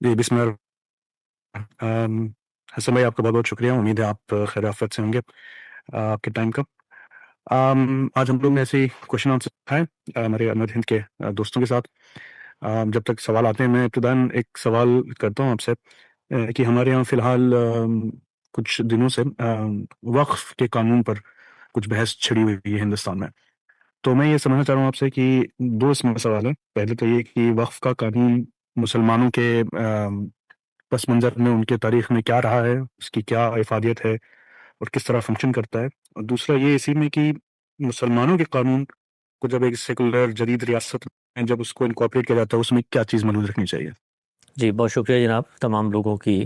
جی بسم اللہ۔ حسن بھائی، آپ کا بہت بہت شکریہ۔ امید ہے آپ خیر آفیت سے ہوں گے آپ کے ٹائم کا۔ آج ہم لوگ نے ایسے ہی کوشچن آنسر ہے ہمارے ہند کے دوستوں کے ساتھ۔ جب تک سوال آتے ہیں میں ابتداً ایک سوال کرتا ہوں آپ سے کہ ہمارے یہاں فی الحال کچھ دنوں سے وقف کے قانون پر کچھ بحث چھڑی ہوئی ہے ہندوستان میں۔ تو میں یہ سمجھنا چاہ رہا ہوں آپ سے کہ دو اس میں سوال ہیں۔ پہلے تو یہ کہ وقف کا قانون مسلمانوں کے پس منظر میں ان کے تاریخ میں کیا رہا ہے، اس کی کیا افادیت ہے اور کس طرح فنکشن کرتا ہے، اور دوسرا یہ اسی میں کہ مسلمانوں کے قانون کو جب ایک سیکولر جدید ریاست میں جب اس کو انکارپوریٹ کیا جاتا ہے اس میں کیا چیز محدود رکھنی چاہیے۔ جی بہت شکریہ جناب۔ تمام لوگوں کی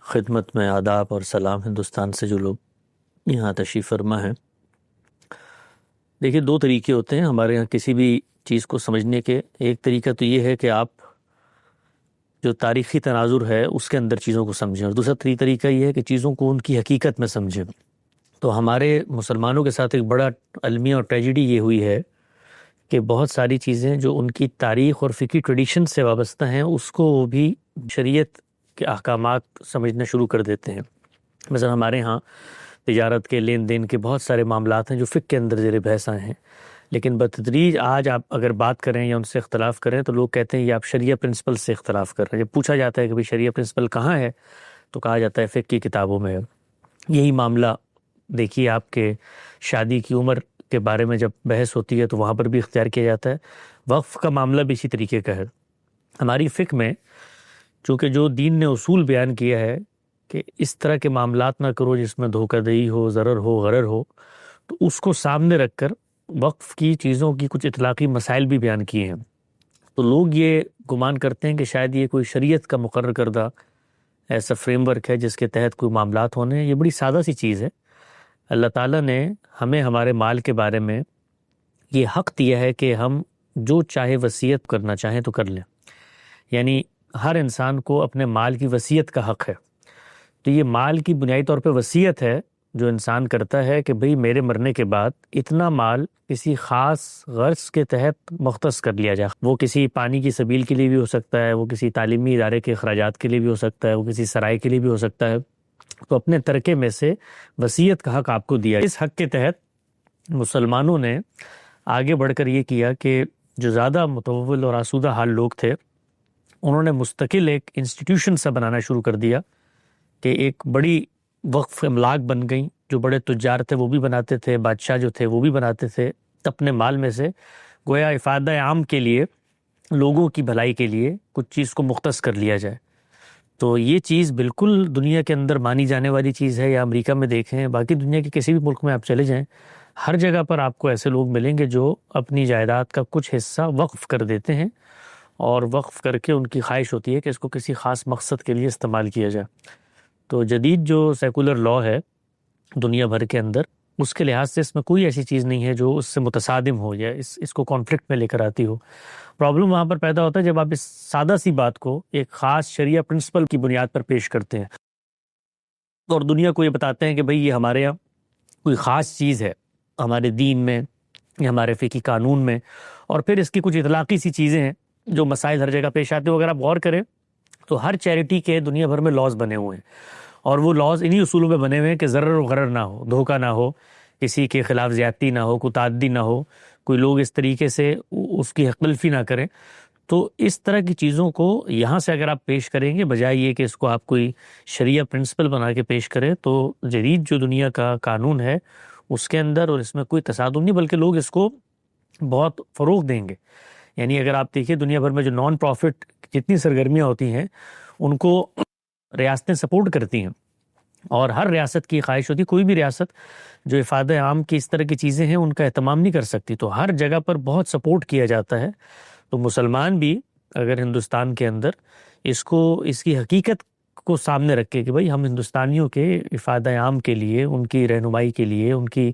خدمت میں آداب اور سلام، ہندوستان سے جو لوگ یہاں تشریف فرما ہیں۔ دیکھیے، دو طریقے ہوتے ہیں ہمارے یہاں کسی بھی چیز کو سمجھنے کے۔ ایک طریقہ تو یہ ہے کہ آپ جو تاریخی تناظر ہے اس کے اندر چیزوں کو سمجھیں، اور دوسرا طریقہ یہ ہے کہ چیزوں کو ان کی حقیقت میں سمجھیں۔ تو ہمارے مسلمانوں کے ساتھ ایک بڑا المیہ اور ٹریجڈی یہ ہوئی ہے کہ بہت ساری چیزیں جو ان کی تاریخ اور فقہی ٹریڈیشن سے وابستہ ہیں اس کو وہ بھی شریعت کے احکامات سمجھنا شروع کر دیتے ہیں۔ مثلا ہمارے ہاں تجارت کے، لین دین کے بہت سارے معاملات ہیں جو فقہ کے اندر زیر بحث آئے ہیں، لیکن بتدریج آج آپ اگر بات کریں یا ان سے اختلاف کریں تو لوگ کہتے ہیں یہ آپ شریعہ پرنسپل سے اختلاف کر رہے ہیں۔ جب پوچھا جاتا ہے کہ بھئی شریعہ پرنسپل کہاں ہے تو کہا جاتا ہے فقہ کی کتابوں میں ہے۔ یہی معاملہ دیکھیے آپ کے شادی کی عمر کے بارے میں جب بحث ہوتی ہے تو وہاں پر بھی اختیار کیا جاتا ہے۔ وقف کا معاملہ بھی اسی طریقے کا ہے۔ ہماری فقہ میں چونکہ جو دین نے اصول بیان کیا ہے کہ اس طرح کے معاملات نہ کرو جس میں دھوکہ دہی ہو، ضرر ہو، غرر ہو، تو اس کو سامنے رکھ کر وقف کی چیزوں کی کچھ اطلاقی مسائل بھی بیان کیے ہیں۔ تو لوگ یہ گمان کرتے ہیں کہ شاید یہ کوئی شریعت کا مقرر کردہ ایسا فریم ورک ہے جس کے تحت کوئی معاملات ہونے ہیں۔ یہ بڑی سادہ سی چیز ہے۔ اللہ تعالیٰ نے ہمیں ہمارے مال کے بارے میں یہ حق دیا ہے کہ ہم جو چاہے وصیت کرنا چاہیں تو کر لیں، یعنی ہر انسان کو اپنے مال کی وصیت کا حق ہے۔ تو یہ مال کی بنیادی طور پہ وصیت ہے جو انسان کرتا ہے کہ بھئی میرے مرنے کے بعد اتنا مال کسی خاص غرض کے تحت مختص کر لیا جائے۔ وہ کسی پانی کی سبیل کے لیے بھی ہو سکتا ہے، وہ کسی تعلیمی ادارے کے اخراجات کے لیے بھی ہو سکتا ہے، وہ کسی سرائے کے لیے بھی ہو سکتا ہے۔ تو اپنے ترکے میں سے وصیت کا حق آپ کو دیا۔ اس حق کے تحت مسلمانوں نے آگے بڑھ کر یہ کیا کہ جو زیادہ متول اور آسودہ حال لوگ تھے انہوں نے مستقل ایک انسٹیٹیوشن سا بنانا شروع کر دیا کہ ایک بڑی وقف املاک بن گئیں۔ جو بڑے تجار تھے وہ بھی بناتے تھے، بادشاہ جو تھے وہ بھی بناتے تھے، اپنے مال میں سے گویا افادہ عام کے لیے، لوگوں کی بھلائی کے لیے کچھ چیز کو مختص کر لیا جائے۔ تو یہ چیز بالکل دنیا کے اندر مانی جانے والی چیز ہے۔ یا امریکہ میں دیکھیں، باقی دنیا کے کسی بھی ملک میں آپ چلے جائیں، ہر جگہ پر آپ کو ایسے لوگ ملیں گے جو اپنی جائیداد کا کچھ حصہ وقف کر دیتے ہیں، اور وقف کر کے ان کی خواہش ہوتی ہے کہ اس کو کسی خاص مقصد کے لیے استعمال کیا جائے۔ تو جدید جو سیکولر لاء ہے دنیا بھر کے اندر، اس کے لحاظ سے اس میں کوئی ایسی چیز نہیں ہے جو اس سے متصادم ہو یا اس کو کانفلکٹ میں لے کر آتی ہو۔ پرابلم وہاں پر پیدا ہوتا ہے جب آپ اس سادہ سی بات کو ایک خاص شریعہ پرنسپل کی بنیاد پر پیش کرتے ہیں اور دنیا کو یہ بتاتے ہیں کہ بھئی یہ ہمارے یہاں کوئی خاص چیز ہے ہمارے دین میں یا ہمارے فقہی قانون میں، اور پھر اس کی کچھ اطلاقی سی چیزیں ہیں جو مسائل ہر جگہ پیش آتے ہیں۔ اگر آپ غور کریں تو ہر چیریٹی کے دنیا بھر میں لاز بنے ہوئے ہیں، اور وہ لاز انہی اصولوں پہ بنے ہوئے ہیں کہ ضرر و غرر نہ ہو، دھوکہ نہ ہو، کسی کے خلاف زیادتی نہ ہو، کوئی تعدی نہ ہو، کوئی لوگ اس طریقے سے اس کی حق تلفی نہ کریں۔ تو اس طرح کی چیزوں کو یہاں سے اگر آپ پیش کریں گے بجائے یہ کہ اس کو آپ کوئی شریعہ پرنسپل بنا کے پیش کریں، تو جدید جو دنیا کا قانون ہے اس کے اندر اور اس میں کوئی تصادم نہیں، بلکہ لوگ اس کو بہت فروغ دیں گے۔ یعنی اگر آپ دیکھیں دنیا بھر میں جو نان پروفٹ جتنی سرگرمیاں ہوتی ہیں ان کو ریاستیں سپورٹ کرتی ہیں، اور ہر ریاست کی خواہش ہوتی ہے کوئی بھی ریاست جو افادہ عام کی اس طرح کی چیزیں ہیں ان کا اہتمام نہیں کر سکتی، تو ہر جگہ پر بہت سپورٹ کیا جاتا ہے۔ تو مسلمان بھی اگر ہندوستان کے اندر اس کی حقیقت کو سامنے رکھے کہ بھئی ہم ہندوستانیوں کے افادہ عام کے لیے، ان کی رہنمائی کے لیے، ان کی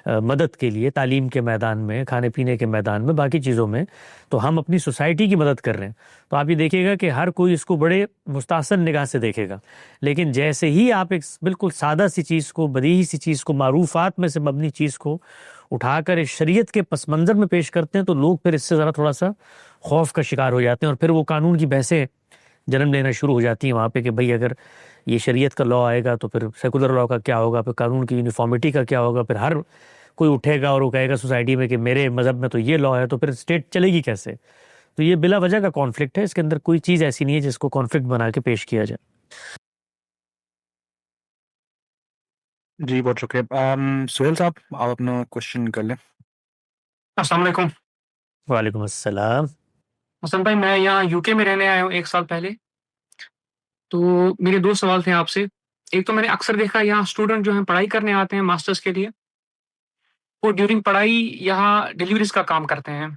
مدد کے لیے، تعلیم کے میدان میں، کھانے پینے کے میدان میں، باقی چیزوں میں، تو ہم اپنی سوسائٹی کی مدد کر رہے ہیں، تو آپ یہ دیکھیں گا کہ ہر کوئی اس کو بڑے مستحسن نگاہ سے دیکھے گا۔ لیکن جیسے ہی آپ ایک بالکل سادہ سی چیز کو، بدیہی سی چیز کو، معروفات میں سے مبنی چیز کو اٹھا کر اس شریعت کے پس منظر میں پیش کرتے ہیں تو لوگ پھر اس سے ذرا تھوڑا سا خوف کا شکار ہو جاتے ہیں، اور پھر وہ قانون کی بحثیں جنم لینا شروع ہو جاتی ہیں وہاں پہ کہ بھئی اگر یہ شریعت کا لاء آئے گا تو پھر سیکولر لاء کا کیا ہوگا، پھر قانون کی یونیفارمٹی کا کیا ہوگا، پھر ہر کوئی اٹھے گا اور وہ کہے گا سوسائٹی میں کہ میرے مذہب میں تو یہ لاء ہے، تو پھر اسٹیٹ چلے گی کیسے؟ تو یہ بلا وجہ کا کانفلکٹ ہے، اس کے اندر کوئی چیز ایسی نہیں ہے جس کو کانفلکٹ بنا کے پیش کیا جائے۔ جی بہت شکریہ۔ سہیل صاحب آپ اپنا کوشچن کر لیں۔ السلام علیکم وعلیکم السلام۔ حسن بھائی، میں یہاں یو کے میں رہنے آیا ہوں 1 سال پہلے۔ تو میرے 2 سوال تھے آپ سے۔ ایک تو میں نے اکثر دیکھا یہاں اسٹوڈنٹ جو ہیں پڑھائی کرنے آتے ہیں ماسٹرز کے لیے، وہ ڈیورنگ پڑھائی یہاں ڈیلیوریز کا کام کرتے ہیں۔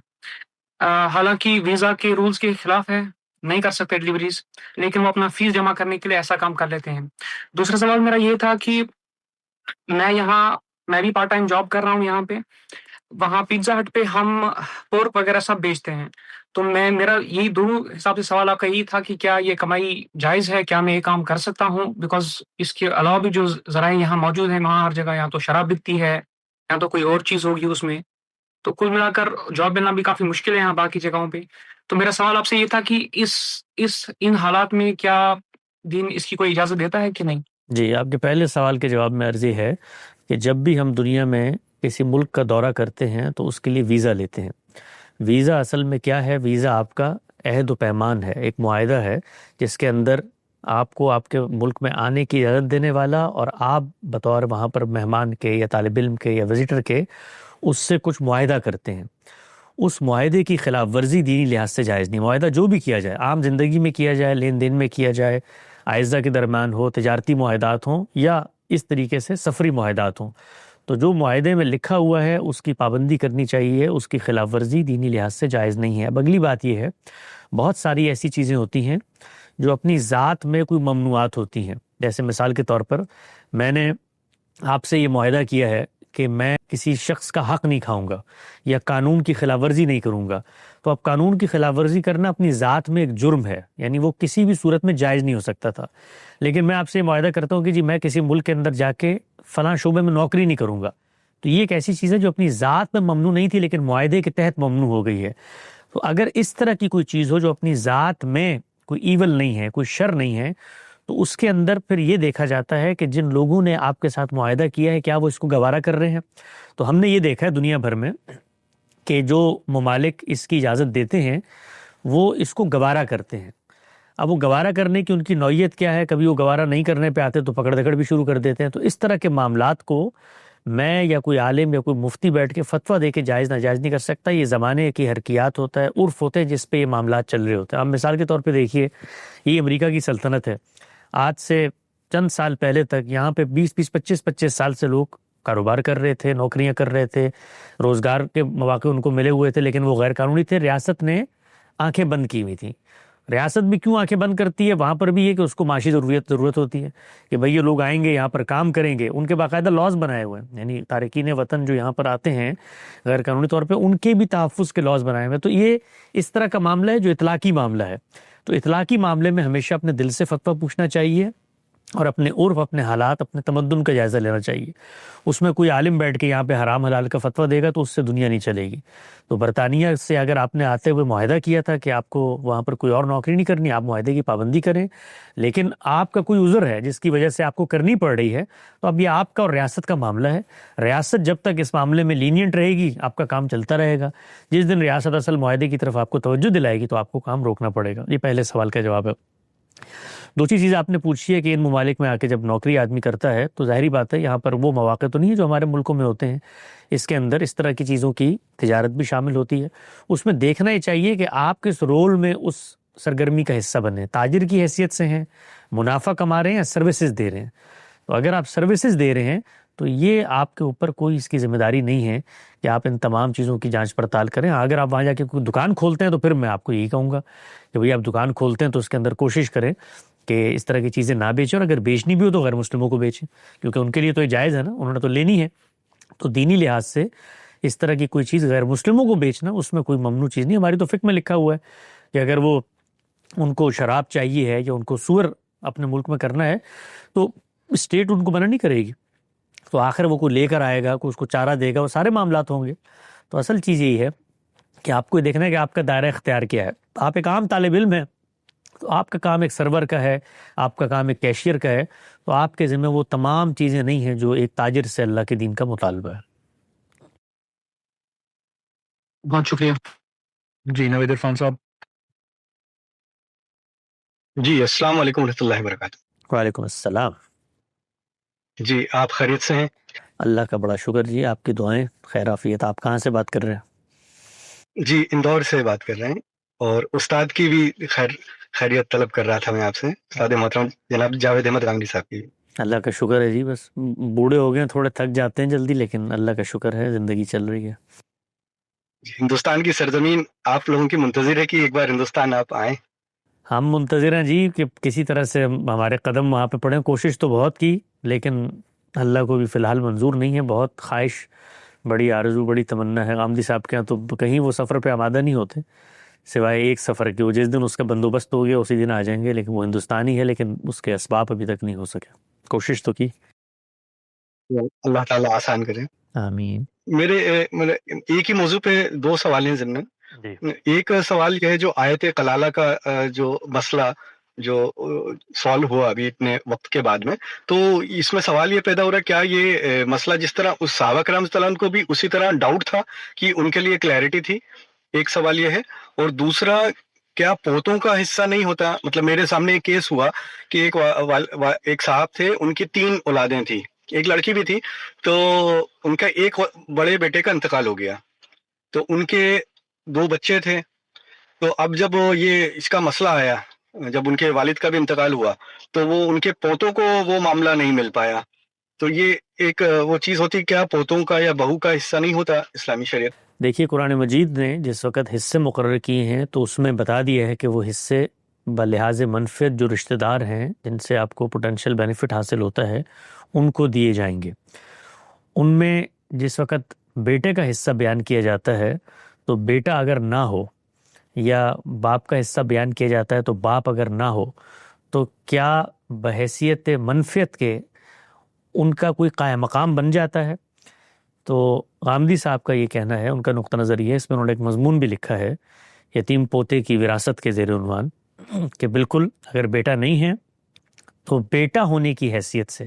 حالانکہ ویزا کے رولز کے خلاف ہے، نہیں کر سکتے ڈیلیوریز، لیکن وہ اپنا فیس جمع کرنے کے لیے ایسا کام کر لیتے ہیں۔ دوسرا سوال میرا یہ تھا کہ میں بھی پارٹ ٹائم جاب کر رہا ہوں یہاں پہ۔ وہاں پیزا ہٹ پہ ہم پورک وغیرہ سب بیچتے ہیں۔ تو میرا یہی دونوں حساب سے سوال آپ کا یہی تھا کہ کیا یہ کمائی جائز ہے، کیا میں یہ کام کر سکتا ہوں؟ بیکاز اس کے علاوہ بھی جو ذرائع یہاں موجود ہیں وہاں ہر جگہ، یہاں تو شراب بکتی ہے، یہاں تو کوئی اور چیز ہوگی اس میں، تو کل ملا کر جاب ملنا بھی کافی مشکل ہے یہاں باقی جگہوں پہ۔ تو میرا سوال آپ سے یہ تھا کہ ان حالات میں کیا دین اس کی کوئی اجازت دیتا ہے کہ نہیں؟ جی، آپ کے پہلے سوال کے جواب میں عرض یہ ہے کہ جب بھی ہم دنیا میں کسی ملک کا دورہ کرتے ہیں تو اس کے لیے ویزا لیتے ہیں۔ ویزا اصل میں کیا ہے؟ ویزا آپ کا عہد و پیمان ہے، ایک معاہدہ ہے جس کے اندر آپ کو آپ کے ملک میں آنے کی اجازت دینے والا اور آپ بطور وہاں پر مہمان کے یا طالب علم کے یا وزیٹر کے اس سے کچھ معاہدہ کرتے ہیں۔ اس معاہدے کی خلاف ورزی دینی لحاظ سے جائز نہیں۔ معاہدہ جو بھی کیا جائے، عام زندگی میں کیا جائے، لین دین میں کیا جائے، اعزہ کے درمیان ہو، تجارتی معاہدات ہوں یا اس طریقے سے سفری معاہدات ہوں، تو جو معاہدے میں لکھا ہوا ہے اس کی پابندی کرنی چاہیے، اس کی خلاف ورزی دینی لحاظ سے جائز نہیں ہے۔ اب اگلی بات یہ ہے، بہت ساری ایسی چیزیں ہوتی ہیں جو اپنی ذات میں کوئی ممنوعات ہوتی ہیں۔ جیسے مثال کے طور پر میں نے آپ سے یہ معاہدہ کیا ہے کہ میں کسی شخص کا حق نہیں کھاؤں گا یا قانون کی خلاف ورزی نہیں کروں گا، تو اب قانون کی خلاف ورزی کرنا اپنی ذات میں ایک جرم ہے، یعنی وہ کسی بھی صورت میں جائز نہیں ہو سکتا تھا۔ لیکن میں آپ سے یہ معاہدہ کرتا ہوں کہ جی میں کسی ملک کے اندر جا کے فلاں شعبے میں نوکری نہیں کروں گا، تو یہ ایک ایسی چیز ہے جو اپنی ذات میں ممنوع نہیں تھی لیکن معاہدے کے تحت ممنوع ہو گئی ہے۔ تو اگر اس طرح کی کوئی چیز ہو جو اپنی ذات میں کوئی ایول نہیں ہے، کوئی شر نہیں ہے، تو اس کے اندر پھر یہ دیکھا جاتا ہے کہ جن لوگوں نے آپ کے ساتھ معاہدہ کیا ہے کیا وہ اس کو گوارا کر رہے ہیں۔ تو ہم نے یہ دیکھا ہے دنیا بھر میں کہ جو ممالک اس کی اجازت دیتے ہیں وہ اس کو گوارا کرتے ہیں۔ اب وہ گوارا کرنے کی ان کی نوعیت کیا ہے، کبھی وہ گوارا نہیں کرنے پہ آتے تو پکڑ دکڑ بھی شروع کر دیتے ہیں۔ تو اس طرح کے معاملات کو میں یا کوئی عالم یا کوئی مفتی بیٹھ کے فتویٰ دے کے جائز ناجائز نہیں کر سکتا۔ یہ زمانے کی حرکیات ہوتا ہے، عرف ہوتے ہیں جس پہ یہ معاملات چل رہے ہوتے ہیں۔ اب مثال کے طور پہ دیکھیے، یہ امریکہ کی سلطنت ہے، آج سے چند سال پہلے تک یہاں پہ 25 سال سے لوگ کاروبار کر رہے تھے، نوکریاں کر رہے تھے، روزگار کے مواقع ان کو ملے ہوئے تھے، لیکن وہ غیر قانونی تھے۔ ریاست نے آنکھیں بند کی ہوئی تھیں۔ ریاست بھی کیوں آنکھیں بند کرتی ہے؟ وہاں پر بھی یہ کہ اس کو معاشی ضرورت ہوتی ہے کہ بھئی یہ لوگ آئیں گے یہاں پر کام کریں گے، ان کے باقاعدہ لاز بنائے ہوئے ہیں، یعنی تارکین وطن جو یہاں پر آتے ہیں غیر قانونی طور پہ ان کے بھی تحفظ کے لاز بنائے ہوئے ہیں۔ تو یہ اس طرح کا معاملہ ہے جو اطلاقی معاملہ ہے۔ تو اطلاقی معاملے میں ہمیشہ اپنے دل سے فتویٰ پوچھنا چاہیے اور اپنے عرف، اپنے حالات، اپنے تمدن کا جائزہ لینا چاہیے۔ اس میں کوئی عالم بیٹھ کے یہاں پہ حرام حلال کا فتویٰ دے گا تو اس سے دنیا نہیں چلے گی۔ تو برطانیہ سے اگر آپ نے آتے ہوئے معاہدہ کیا تھا کہ آپ کو وہاں پر کوئی اور نوکری نہیں کرنی، آپ معاہدے کی پابندی کریں، لیکن آپ کا کوئی عذر ہے جس کی وجہ سے آپ کو کرنی پڑ رہی ہے، تو اب یہ آپ کا اور ریاست کا معاملہ ہے۔ ریاست جب تک اس معاملے میں لینینٹ رہے گی آپ کا کام چلتا رہے گا۔ جس دن ریاست اصل معاہدے کی طرف آپ کو توجہ دلائے گی تو آپ کو کام روکنا پڑے گا۔ یہ پہلے سوال کا جواب ہے۔ دوسری چیز آپ نے پوچھی ہے کہ ان ممالک میں آ کے جب نوکری آدمی کرتا ہے تو ظاہری بات ہے یہاں پر وہ مواقع تو نہیں ہے جو ہمارے ملکوں میں ہوتے ہیں، اس کے اندر اس طرح کی چیزوں کی تجارت بھی شامل ہوتی ہے۔ اس میں دیکھنا یہ چاہیے کہ آپ کس رول میں اس سرگرمی کا حصہ بنے، تاجر کی حیثیت سے ہیں، منافع کما رہے ہیں یا سروسز دے رہے ہیں۔ تو اگر آپ سروسز دے رہے ہیں تو یہ آپ کے اوپر کوئی اس کی ذمہ داری نہیں ہے کہ آپ ان تمام چیزوں کی جانچ پڑتال کریں۔ اگر آپ وہاں جا کے کوئی دکان کھولتے ہیں تو پھر میں آپ کو یہی کہوں گا کہ بھئی آپ دکان کھولتے ہیں تو اس کے اندر کوشش کریں کہ اس طرح کی چیزیں نہ بیچیں، اور اگر بیچنی بھی ہو تو غیر مسلموں کو بیچیں، کیونکہ ان کے لیے تو یہ جائز ہے نا، انہوں نے تو لینی ہے۔ تو دینی لحاظ سے اس طرح کی کوئی چیز غیر مسلموں کو بیچنا اس میں کوئی ممنوع چیز نہیں۔ ہماری تو فقہ میں لکھا ہوا ہے کہ اگر وہ ان کو شراب چاہیے ہے یا ان کو سور اپنے ملک میں کرنا ہے تو اسٹیٹ ان کو منع نہیں کرے گی، تو آخر وہ کوئی لے کر آئے گا، کوئی اس کو چارہ دے گا، وہ سارے معاملات ہوں گے۔ تو اصل چیز یہی ہے کہ آپ کو دیکھنا ہے کہ آپ کا دائرہ اختیار کیا ہے۔ آپ ایک عام طالب علم ہیں، تو آپ کا کام ایک سرور کا ہے، آپ کا کام ایک کیشیئر کا ہے، تو آپ کے ذمہ وہ تمام چیزیں نہیں ہیں جو ایک تاجر سے اللہ کے دین کا مطالبہ ہے۔ بہت شکریہ۔ جی نوید عرفان صاحب۔ جی السلام علیکم ورحمۃ اللہ وبرکاتہ۔ وعلیکم السلام۔ جی آپ خیریت سے ہیں؟ اللہ کا بڑا شکر جی، آپ کی دعائیں، خیر عافیت۔ آپ کہاں سے بات کر رہے ہیں؟ جی اندور سے بات کر رہے ہیں، اور استاد کی بھی خیریت طلب کر رہا تھا میں آپ سے، استاد محترم جناب جاوید احمد گانگی صاحب کی۔ اللہ کا شکر ہے جی، بس بوڑھے ہو گئے ہیں، تھوڑے تھک جاتے ہیں جلدی، لیکن اللہ کا شکر ہے زندگی چل رہی ہے۔ ہندوستان کی سرزمین آپ لوگوں کی منتظر ہے کہ ایک بار ہندوستان آپ آئیں۔ ہم منتظر ہیں جی کہ کسی طرح سے ہمارے قدم وہاں پہ پڑیں۔ کوشش تو بہت کی، لیکن اللہ کو بھی فی الحال منظور نہیں ہے۔ بہت خواہش، بڑی آرزو، بڑی تمنا ہے۔ غامدی صاحب کے یہاں تو کہیں وہ سفر پہ آمادہ نہیں ہوتے سوائے ایک سفر کے، وہ جس دن اس کا بندوبست ہو گیا اسی دن آ جائیں گے، لیکن وہ ہندوستانی ہے، لیکن اس کے اسباب ابھی تک نہیں ہو سکے۔ کوشش تو کی۔ اللہ تعالیٰ آسان کرے۔ آمین۔ میرے ایک ہی موضوع پہ دو سوال ہیں ضمن۔ جی ایک سوال یہ ہے جو آیت کلالہ کا جو مسئلہ جو سالو ہوا ابھی اتنے وقت کے بعد میں، تو اس میں سوال یہ پیدا ہو رہا ہے کیا یہ مسئلہ جس طرح اس صحابہ کرام صلی اللہ علیہ وسلم کو بھی اسی طرح ڈاؤٹ تھا کہ ان کے لیے کلیئرٹی تھی؟ ایک سوال یہ ہے، اور دوسرا کیا پوتوں کا حصہ نہیں ہوتا؟ مطلب میرے سامنے ایک کیس ہوا کہ ایک صاحب تھے، ان کی 3 اولادیں تھیں، ایک لڑکی بھی تھی، تو ان کا ایک بڑے بیٹے کا انتقال ہو گیا، تو ان کے 2 بچے تھے، تو اب جب یہ اس کا مسئلہ آیا، جب ان کے والد کا بھی انتقال ہوا، تو وہ ان کے پوتوں کو وہ معاملہ نہیں مل پایا، تو یہ ایک وہ چیز ہوتی کیا پوتوں کا یا بہو کا حصہ نہیں ہوتا اسلامی شریعت؟ دیکھیے، قرآن مجید نے جس وقت حصے مقرر کیے ہیں تو اس میں بتا دیا ہے کہ وہ حصے بلحاظ منفعت جو رشتہ دار ہیں جن سے آپ کو پوٹینشیل بینیفٹ حاصل ہوتا ہے ان کو دیے جائیں گے۔ ان میں جس وقت بیٹے کا حصہ بیان کیا جاتا ہے تو بیٹا اگر نہ ہو، یا باپ کا حصہ بیان کیا جاتا ہے تو باپ اگر نہ ہو، تو کیا بحیثیت منفعت کے ان کا کوئی قائم مقام بن جاتا ہے؟ تو غامدی صاحب کا یہ کہنا ہے، ان کا نقطہ نظر یہ ہے، اس میں انہوں نے ایک مضمون بھی لکھا ہے یتیم پوتے کی وراثت کے زیر عنوان، کہ بالکل اگر بیٹا نہیں ہے تو بیٹا ہونے کی حیثیت سے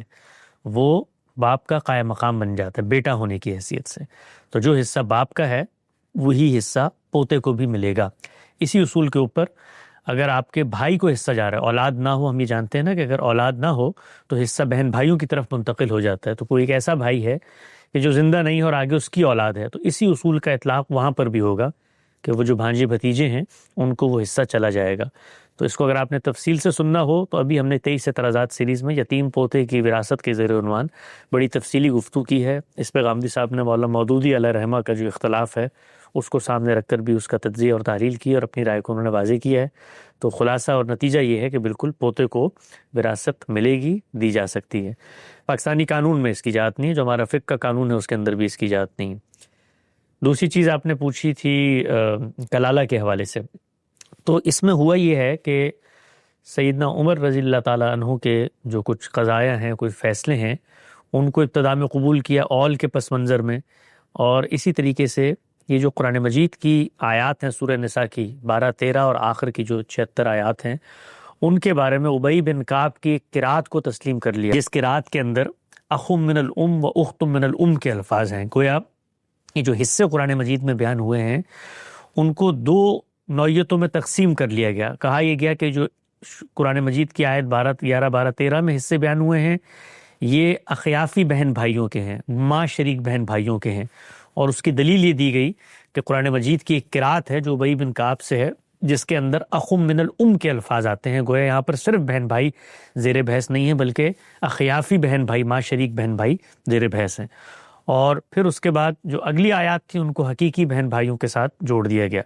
وہ باپ کا قائم مقام بن جاتا ہے، بیٹا ہونے کی حیثیت سے۔ تو جو حصہ باپ کا ہے وہی حصہ پوتے کو بھی ملے گا۔ اسی اصول کے اوپر اگر آپ کے بھائی کو حصہ جا رہا ہے، اولاد نہ ہو، ہم یہ جانتے ہیں نا کہ اگر اولاد نہ ہو تو حصہ بہن بھائیوں کی طرف منتقل ہو جاتا ہے، تو کوئی ایک ایسا بھائی ہے کہ جو زندہ نہیں ہے اور آگے اس کی اولاد ہے، تو اسی اصول کا اطلاق وہاں پر بھی ہوگا کہ وہ جو بھانجے بھتیجے ہیں ان کو وہ حصہ چلا جائے گا۔ تو اس کو اگر آپ نے تفصیل سے سننا ہو تو ابھی ہم نے 23 اعتراضات سیریز میں یتیم پوتے کی وراثت کے زیر عنوان بڑی تفصیلی گفتگو کی ہے۔ اس پہ غامدی صاحب نے مولانا مودودی علیہ رحمہ کا جو اختلاف ہے اس کو سامنے رکھ کر بھی اس کا تجزیہ اور تحلیل کی اور اپنی رائے کو انہوں نے واضح کیا ہے۔ تو خلاصہ اور نتیجہ یہ ہے کہ بالکل پوتے کو وراثت ملے گی، دی جا سکتی ہے۔ پاکستانی قانون میں اس کی اجازت نہیں ہے، جو ہمارا فقہ کا قانون ہے اس کے اندر بھی اس کی اجازت نہیں ہے۔ دوسری چیز آپ نے پوچھی تھی کلالہ کے حوالے سے، تو اس میں ہوا یہ ہے کہ سیدنا عمر رضی اللہ تعالیٰ عنہ کے جو کچھ قضایا ہیں، کچھ فیصلے ہیں، ان کو ابتدا میں قبول کیا اول کے پس منظر میں، اور اسی طریقے سے یہ جو قرآن مجید کی آیات ہیں سورہ نساء کی 12-13 اور آخر کی جو 76 آیات ہیں، ان کے بارے میں ابی بن کعب کی ایک قرات کو تسلیم کر لیا، جس قرات کے اندر اخم من الام و اخت من الام کے الفاظ ہیں۔ گویا یہ جو حصے قرآن مجید میں بیان ہوئے ہیں ان کو 2 نوعیتوں میں تقسیم کر لیا گیا۔ کہا یہ گیا کہ جو قرآن مجید کی آیت 11 12-13 میں حصے بیان ہوئے ہیں یہ اخیافی بہن بھائیوں کے ہیں، ماں شریک بہن بھائیوں کے ہیں، اور اس کی دلیل یہ دی گئی کہ قرآن مجید کی ایک قرات ہے جو ابی بن کعب سے ہے جس کے اندر اخم من الام کے الفاظ آتے ہیں۔ گویا یہاں پر صرف بہن بھائی زیر بحث نہیں ہیں بلکہ اخیافی بہن بھائی، ماں شریک بہن بھائی زیر بحث ہیں۔ اور پھر اس کے بعد جو اگلی آیات تھی ان کو حقیقی بہن بھائیوں کے ساتھ جوڑ دیا گیا،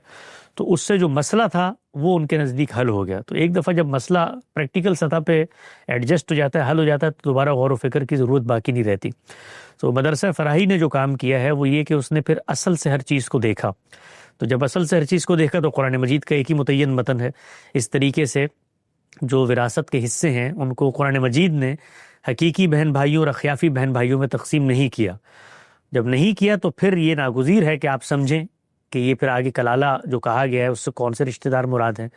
تو اس سے جو مسئلہ تھا وہ ان کے نزدیک حل ہو گیا۔ تو ایک دفعہ جب مسئلہ پریکٹیکل سطح پہ ایڈجسٹ ہو جاتا ہے، حل ہو جاتا ہے، تو دوبارہ غور و فکر کی ضرورت باقی نہیں رہتی۔ تو مدرسہ فراہی نے جو کام کیا ہے وہ یہ کہ اس نے پھر اصل سے ہر چیز کو دیکھا، تو جب اصل سے ہر چیز کو دیکھا تو قرآن مجید کا ایک ہی متعین متن ہے۔ اس طریقے سے جو وراثت کے حصے ہیں ان کو قرآن مجید نے حقیقی بہن بھائیوں اور اخیافی بہن بھائیوں میں تقسیم نہیں کیا۔ جب نہیں کیا تو پھر یہ ناگزیر ہے کہ آپ سمجھیں کہ یہ پھر آگے کلالہ جو کہا گیا ہے اس سے کون سے رشتہ دار مراد ہیں،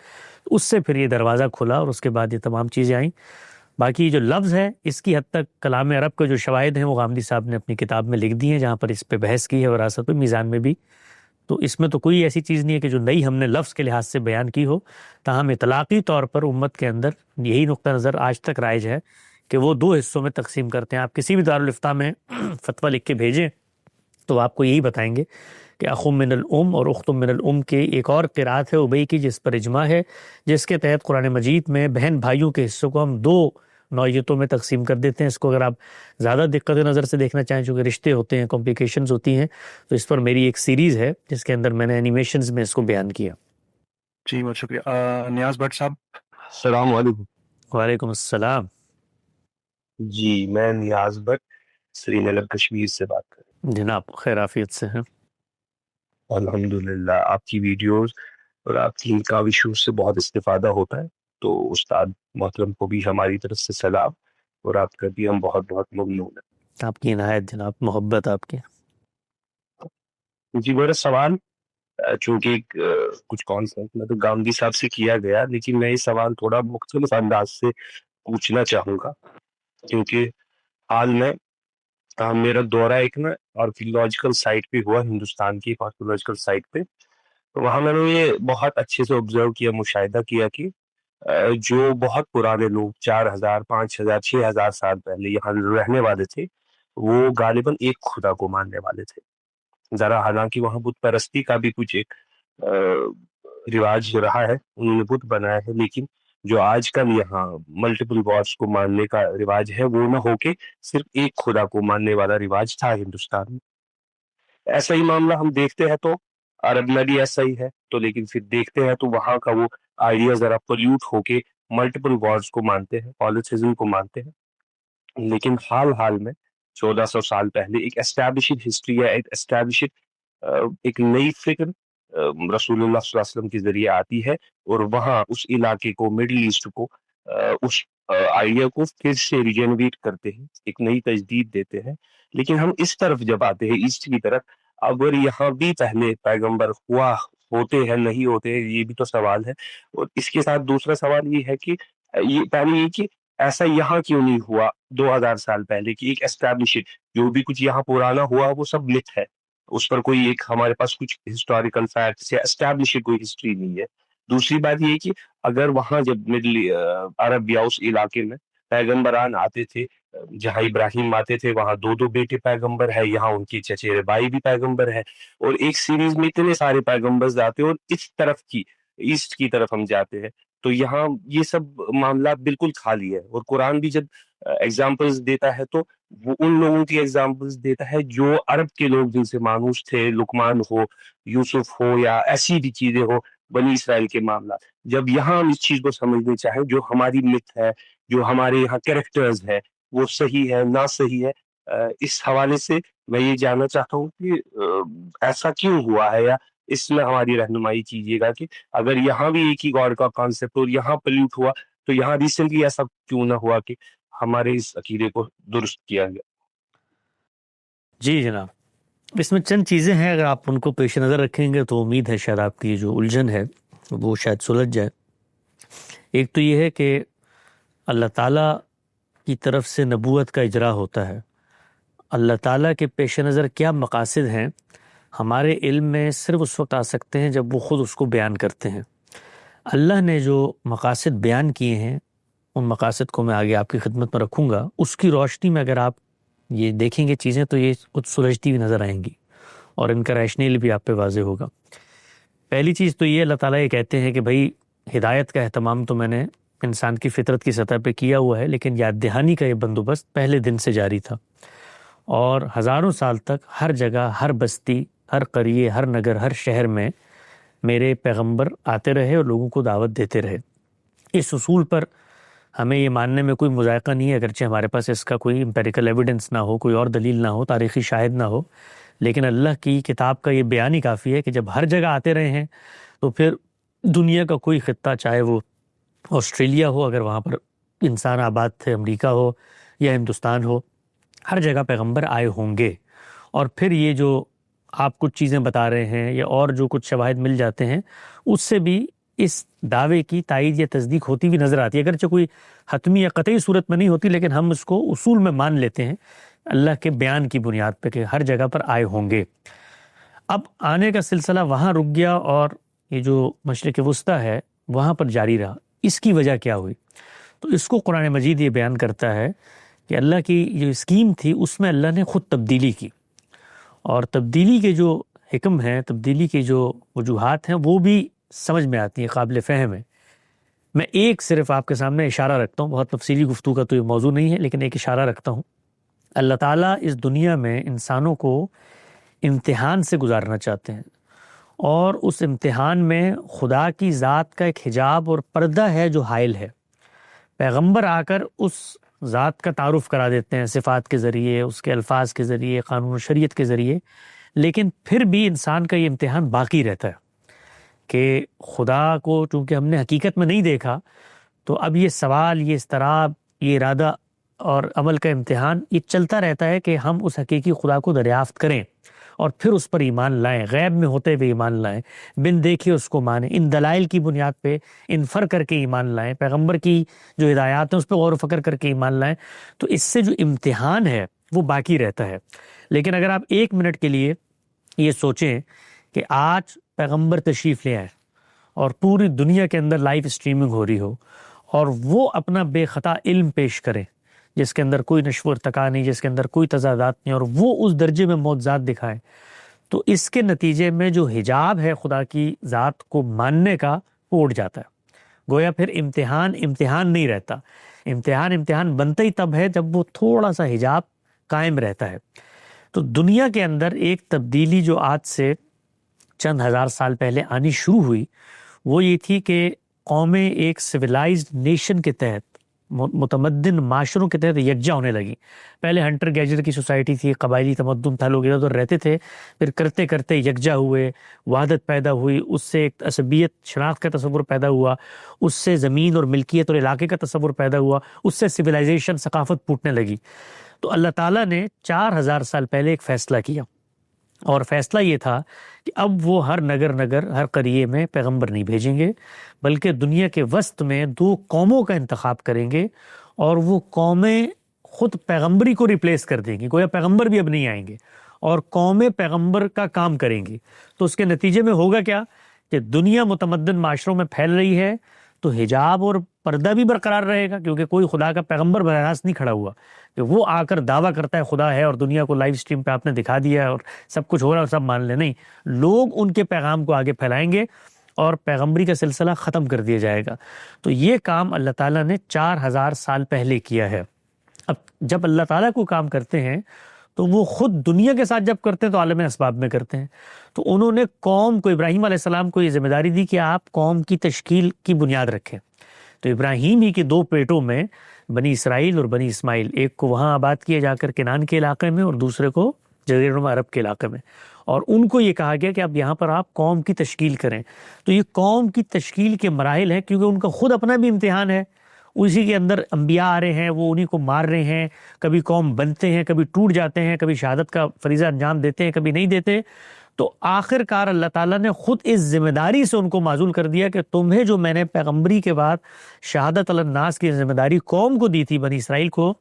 اس سے پھر یہ دروازہ کھلا اور اس کے بعد یہ تمام چیزیں آئیں۔ باقی جو لفظ ہے اس کی حد تک کلام عرب کے جو شواہد ہیں وہ غامدی صاحب نے اپنی کتاب میں لکھ دی ہیں، جہاں پر اس پہ بحث کی ہے، وراثت پہ، میزان میں بھی۔ تو اس میں تو کوئی ایسی چیز نہیں ہے کہ جو نئی ہم نے لفظ کے لحاظ سے بیان کی ہو، تاہم اطلاقی طور پر امت کے اندر یہی نقطہ نظر آج تک رائج ہے کہ وہ دو حصوں میں تقسیم کرتے ہیں۔ آپ کسی بھی دارالفتہ میں فتویٰ لکھ کے بھیجیں تو آپ کو یہی بتائیں گے کہ اخم من الام اور اختم من الام کے ایک اور قرات ہے ابئی کی، جس پر اجماع ہے، جس کے تحت قرآن مجید میں بہن بھائیوں کے حصوں کو ہم دو نوعیتوں میں تقسیم کر دیتے ہیں۔ اس کو اگر آپ زیادہ دقت نظر سے دیکھنا چاہیں، چونکہ رشتے ہوتے ہیں، کمپلیکیشنز ہوتی ہیں، تو اس پر میری ایک سیریز ہے جس کے اندر میں نے اینیمیشنز میں اس کو بیان کیا۔ جی بہت شکریہ۔ نیاز بٹ صاحب۔ السلام علیکم۔ وعلیکم السلام۔ جی میں نیاز بٹ سری نگر کشمیر سے بات کر رہا جناب خیر عافیت سے ہیں؟ ہوں۔ الحمدللہ آپ کی ویڈیوز اور آپ کی انکاوی شو سے بہت استفادہ ہوتا ہے، تو استاد محترم کو بھی ہماری طرف سے سلام، اور آپ کا بھی ہم بہت بہت ممنون ہیں۔ آپ کی عنایت جناب، محبت آپ کی۔ جی میرا سوال چونکہ کچھ کانسیپٹ میں تو گاندھی صاحب سے کیا گیا، لیکن میں یہ سوال تھوڑا مختلف انداز سے پوچھنا چاہوں گا، کیونکہ حال میں میرا دورہ ایک نا آرکیولوجیکل سائٹ پہ ہوا، ہندوستان کی آرکیولوجیکل سائٹ پہ، تو وہاں میں نے یہ بہت اچھے سے آبزرو کیا، مشاہدہ کیا کہ جو بہت پرانے لوگ 4000 5000 6000 سال پہلے یہاں رہنے والے تھے، وہ غالباً ایک خدا کو ماننے والے تھے۔ ذرا حالانکہ وہاں بت پرستی کا بھی کچھ ایک رواج رہا ہے، انہوں نے بت بنایا ہے، لیکن جو آج کل یہاں ملٹیپل گاڈس کو ماننے کا رواج ہے وہ نہ ہو کے صرف ایک خدا کو ماننے والا رواج تھا ہندوستان میں۔ ایسا ہی معاملہ ہم دیکھتے ہیں تو عرب میں بھی ایسا ہی ہے، تو لیکن پھر دیکھتے ہیں تو وہاں کا وہ آئیڈیا ذرا پولیوٹ ہو کے ملٹیپل گاڈس کو مانتے ہیں، پالیتھیزم کو مانتے ہیں۔ لیکن حال میں 1400 سال پہلے ایک اسٹیبلشڈ ہسٹری ہے، ایک اسٹیبلشڈ ایک نئی فکر رسول اللہ صلی اللہ علیہ وسلم کے ذریعے آتی ہے، اور وہاں اس علاقے کو، مڈل ایسٹ کو، اس آئیڈیا کو پھر سے ریجنریٹ کرتے ہیں، ایک نئی تجدید دیتے ہیں۔ لیکن ہم اس طرف جب آتے ہیں، ایسٹ کی طرف، اگر یہاں بھی پہلے پیغمبر ہوتے ہیں نہیں ہوتے ہیں، یہ بھی تو سوال ہے۔ اور اس کے ساتھ دوسرا سوال یہ ہے کہ یہ پہلے یہ کہ ایسا یہاں کیوں نہیں ہوا 2000 سال پہلے کی ایک اسٹیبلشڈ، جو بھی کچھ یہاں پرانا ہوا وہ سب مت ہے، اس پر کوئی ایک ہمارے پاس کچھ ہسٹوریکل فیکٹس یا اسٹیبلشڈ کوئی ہسٹری نہیں ہے۔ دوسری بات یہ کہ اگر وہاں جب مڈل عرب یا اس علاقے میں پیغمبران آتے تھے، جہاں ابراہیم آتے تھے وہاں 2 بیٹے پیغمبر ہے، یہاں ان کی چچیرے بھائی بھی پیغمبر ہے، اور ایک سیریز میں اتنے سارے پیغمبرز آتے ہیں، اور اس طرف کی ایسٹ کی طرف ہم جاتے ہیں تو یہاں یہ سب معاملات بالکل خالی ہے۔ اور قرآن بھی جب ایگزامپلز دیتا ہے تو وہ ان لوگوں کی ایگزامپلز دیتا ہے جو عرب کے لوگ جن سے مانوس تھے، لقمان ہو، یوسف ہو، یا ایسی بھی چیزیں ہو، بنی اسرائیل کے معاملات۔ جب یہاں ہم اس چیز کو سمجھنے چاہیں، جو ہماری مت ہے، جو ہمارے یہاں کریکٹرز ہے، وہ صحیح ہے نہ صحیح ہے، اس حوالے سے میں یہ جاننا چاہتا ہوں کہ ایسا کیوں ہوا ہے، یا اس میں ہماری رہنمائی کیجیے گا کہ اگر یہاں بھی ایک ہی گاڈ کا کانسیپٹ اور یہاں پلیوٹ ہوا تو یہاں ریسنٹلی ایسا کیوں نہ ہوا کہ ہمارے اس عقیدے کو درست کیا گیا۔ جی جناب، اس میں چند چیزیں ہیں، اگر آپ ان کو پیش نظر رکھیں گے تو امید ہے شاید آپ کی جو الجھن ہے وہ شاید سلجھ جائے۔ ایک تو یہ ہے کہ اللہ تعالیٰ کی طرف سے نبوت کا اجرا ہوتا ہے، اللہ تعالیٰ کے پیش نظر کیا مقاصد ہیں ہمارے علم میں صرف اس وقت آ سکتے ہیں جب وہ خود اس کو بیان کرتے ہیں۔ اللہ نے جو مقاصد بیان کیے ہیں ان مقاصد کو میں آگے آپ کی خدمت میں رکھوں گا، اس کی روشنی میں اگر آپ یہ دیکھیں گے چیزیں تو یہ کچھ سلجھتی ہوئی نظر آئیں گی، اور ان کا ریشنل بھی آپ پہ واضح ہوگا۔ پہلی چیز تو یہ، اللہ تعالیٰ یہ کہتے ہیں کہ بھائی ہدایت کا اہتمام تو میں نے انسان کی فطرت کی سطح پہ کیا ہوا ہے، لیکن یاد دہانی کا یہ بندوبست پہلے دن سے جاری تھا، اور ہزاروں سال تک ہر جگہ، ہر بستی، ہر قریے، ہر نگر، ہر شہر میں میرے پیغمبر آتے رہے اور لوگوں کو دعوت دیتے رہے۔ اس اصول پر ہمیں یہ ماننے میں کوئی مذائقہ نہیں ہے، اگرچہ ہمارے پاس اس کا کوئی امپیریکل ایویڈنس نہ ہو، کوئی اور دلیل نہ ہو، تاریخی شاہد نہ ہو، لیکن اللہ کی کتاب کا یہ بیان ہی کافی ہے کہ جب ہر جگہ آتے رہے ہیں تو پھر دنیا کا کوئی خطہ، چاہے وہ آسٹریلیا ہو اگر وہاں پر انسان آباد تھے، امریکہ ہو یا ہندوستان ہو، ہر جگہ پیغمبر آئے ہوں گے۔ اور پھر یہ جو آپ کچھ چیزیں بتا رہے ہیں یا اور جو کچھ شواہد مل جاتے ہیں اس سے بھی اس دعوے کی تائید یا تصدیق ہوتی ہوئی نظر آتی ہے، اگرچہ کوئی حتمی یا قطعی صورت میں نہیں ہوتی، لیکن ہم اس کو اصول میں مان لیتے ہیں اللہ کے بیان کی بنیاد پہ کہ ہر جگہ پر آئے ہوں گے۔ اب آنے کا سلسلہ وہاں رک گیا اور یہ جو مشرق وسطیٰ ہے وہاں پر جاری رہا۔ اس کی وجہ کیا ہوئی؟ تو اس کو قرآن مجید یہ بیان کرتا ہے کہ اللہ کی جو اسکیم تھی اس میں اللہ نے خود تبدیلی کی، اور تبدیلی کے جو حکم ہیں، تبدیلی کے جو وجوہات ہیں وہ بھی سمجھ میں آتی ہیں، قابل فہم ہے۔ میں ایک صرف آپ کے سامنے اشارہ رکھتا ہوں، بہت تفصیلی گفتگو کا تو یہ موضوع نہیں ہے، لیکن ایک اشارہ رکھتا ہوں۔ اللہ تعالیٰ اس دنیا میں انسانوں کو امتحان سے گزارنا چاہتے ہیں، اور اس امتحان میں خدا کی ذات کا ایک حجاب اور پردہ ہے جو حائل ہے۔ پیغمبر آ کر اس ذات کا تعارف کرا دیتے ہیں صفات کے ذریعے، اس کے الفاظ کے ذریعے، قانون و شریعت کے ذریعے، لیکن پھر بھی انسان کا یہ امتحان باقی رہتا ہے کہ خدا کو چونکہ ہم نے حقیقت میں نہیں دیکھا، تو اب یہ سوال، یہ اضطراب، یہ ارادہ اور عمل کا امتحان یہ چلتا رہتا ہے کہ ہم اس حقیقی خدا کو دریافت کریں اور پھر اس پر ایمان لائیں، غیب میں ہوتے ہوئے ایمان لائیں، بن دیکھے اس کو مانیں، ان دلائل کی بنیاد پہ انفر کر کے ایمان لائیں، پیغمبر کی جو ہدایات ہیں اس پہ غور و فکر کر کے ایمان لائیں۔ تو اس سے جو امتحان ہے وہ باقی رہتا ہے۔ لیکن اگر آپ ایک منٹ کے لیے یہ سوچیں کہ آج پیغمبر تشریف لے آئے اور پوری دنیا کے اندر لائیو اسٹریمنگ ہو رہی ہو، اور وہ اپنا بے خطا علم پیش کریں جس کے اندر کوئی نشو و ارتقا نہیں، جس کے اندر کوئی تضادات نہیں، اور وہ اس درجے میں معجزات دکھائیں، تو اس کے نتیجے میں جو حجاب ہے خدا کی ذات کو ماننے کا وہ اٹھ جاتا ہے۔ گویا پھر امتحان نہیں رہتا، امتحان بنتا ہی تب ہے جب وہ تھوڑا سا حجاب قائم رہتا ہے۔ تو دنیا کے اندر ایک تبدیلی جو آج سے چند ہزار سال پہلے آنی شروع ہوئی وہ یہ تھی کہ قومیں ایک سویلائزڈ نیشن کے تحت، متمدن معاشروں کے تحت یکجا ہونے لگی۔ پہلے ہنٹر گیجر کی سوسائٹی تھی، قبائلی تمدن تھا، لوگ ادھر ادھر رہتے تھے، پھر کرتے کرتے یکجا ہوئے، وحدت پیدا ہوئی، اس سے ایک عصبیت، شناخت کا تصور پیدا ہوا، اس سے زمین اور ملکیت اور علاقے کا تصور پیدا ہوا، اس سے سویلائزیشن، ثقافت پھوٹنے لگی۔ تو اللہ تعالیٰ نے 4000 سال پہلے ایک فیصلہ کیا، اور فیصلہ یہ تھا کہ اب وہ ہر نگر ہر قریے میں پیغمبر نہیں بھیجیں گے، بلکہ دنیا کے وسط میں 2 قوموں کا انتخاب کریں گے، اور وہ قومیں خود پیغمبری کو ریپلیس کر دیں گی، گویا پیغمبر بھی اب نہیں آئیں گے، اور قومیں پیغمبر کا کام کریں گی۔ تو اس کے نتیجے میں ہوگا کیا کہ دنیا متمدن معاشروں میں پھیل رہی ہے تو حجاب اور پردہ بھی برقرار رہے گا، کیونکہ کوئی خدا کا پیغمبر براہ راست نہیں کھڑا ہوا کہ وہ آ کر دعویٰ کرتا ہے خدا ہے اور دنیا کو لائیو اسٹریم پہ آپ نے دکھا دیا ہے اور سب کچھ ہو رہا ہے اور سب مان لیں۔ نہیں، لوگ ان کے پیغام کو آگے پھیلائیں گے اور پیغمبری کا سلسلہ ختم کر دیا جائے گا۔ تو یہ کام اللہ تعالیٰ نے 4000 سال پہلے کیا ہے۔ اب جب اللہ تعالیٰ کو کام کرتے ہیں تو وہ خود دنیا کے ساتھ جب کرتے ہیں تو عالم اسباب میں کرتے ہیں۔ تو انہوں نے قوم کو، ابراہیم علیہ السلام کو یہ ذمہ داری دی کہ آپ قوم کی تشکیل کی بنیاد رکھیں۔ تو ابراہیم ہی کے 2 پیٹوں میں بنی اسرائیل اور بنی اسماعیل، ایک کو وہاں آباد کیا جا کر کنعان کے علاقے میں اور دوسرے کو جزیرہ نما عرب کے علاقے میں، اور ان کو یہ کہا گیا کہ اب یہاں پر آپ قوم کی تشکیل کریں۔ تو یہ قوم کی تشکیل کے مراحل ہیں، کیونکہ ان کا خود اپنا بھی امتحان ہے، اسی کے اندر انبیاء آ رہے ہیں، وہ انہی کو مار رہے ہیں، کبھی قوم بنتے ہیں، کبھی ٹوٹ جاتے ہیں، کبھی شہادت کا فریضہ انجام دیتے ہیں، کبھی نہیں دیتے۔ تو آخر کار اللہ تعالیٰ نے خود اس ذمہ داری سے ان کو معزول کر دیا کہ تمہیں جو میں نے پیغمبری کے بعد شہادت علی الناس کی ذمہ داری قوم کو دی تھی، بنی اسرائیل کو،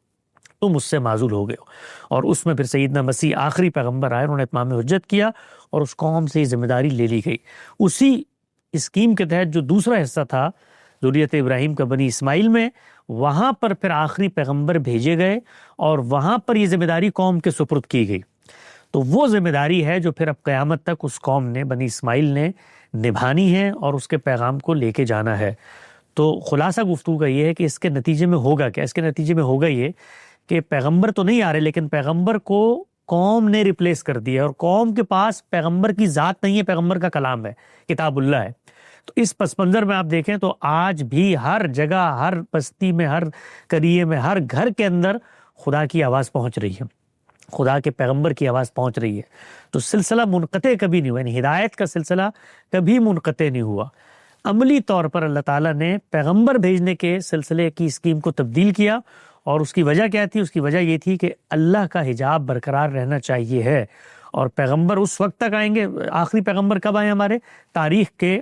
تم اس سے معزول ہو گئے ہو۔ اور اس میں پھر سیدنا مسیح آخری پیغمبر آئے، انہوں نے اتمام حجت کیا اور اس قوم سے یہ ذمہ داری لے لی گئی۔ اسی اسکیم کے تحت جو دوسرا حصہ تھا ذریت ابراہیم کا بنی اسماعیل میں، وہاں پر پھر آخری پیغمبر بھیجے گئے اور وہاں پر یہ ذمہ داری قوم کے سپرد کی گئی۔ تو وہ ذمہ داری ہے جو پھر اب قیامت تک اس قوم نے، بنی اسماعیل نے نبھانی ہے اور اس کے پیغام کو لے کے جانا ہے۔ تو خلاصہ گفتگو کا یہ ہے کہ اس کے نتیجے میں ہوگا کیا؟ اس کے نتیجے میں ہوگا یہ کہ پیغمبر تو نہیں آ رہے، لیکن پیغمبر کو قوم نے ریپلیس کر دیا، اور قوم کے پاس پیغمبر کی ذات نہیں ہے، پیغمبر کا کلام ہے، کتاب اللہ ہے۔ تو اس پس منظر میں آپ دیکھیں تو آج بھی ہر جگہ، ہر بستی میں، ہر قریے میں، ہر گھر کے اندر خدا کی آواز پہنچ رہی ہے، خدا کے پیغمبر کی آواز پہنچ رہی ہے۔ تو سلسلہ منقطع کبھی نہیں ہوا، یعنی ہدایت کا سلسلہ کبھی منقطع نہیں ہوا۔ عملی طور پر اللہ تعالیٰ نے پیغمبر بھیجنے کے سلسلے کی اسکیم کو تبدیل کیا، اور اس کی وجہ کیا تھی؟ اس کی وجہ یہ تھی کہ اللہ کا حجاب برقرار رہنا چاہیے ہے، اور پیغمبر اس وقت تک آئیں گے. آخری پیغمبر کب آئے ہمارے؟ تاریخ کے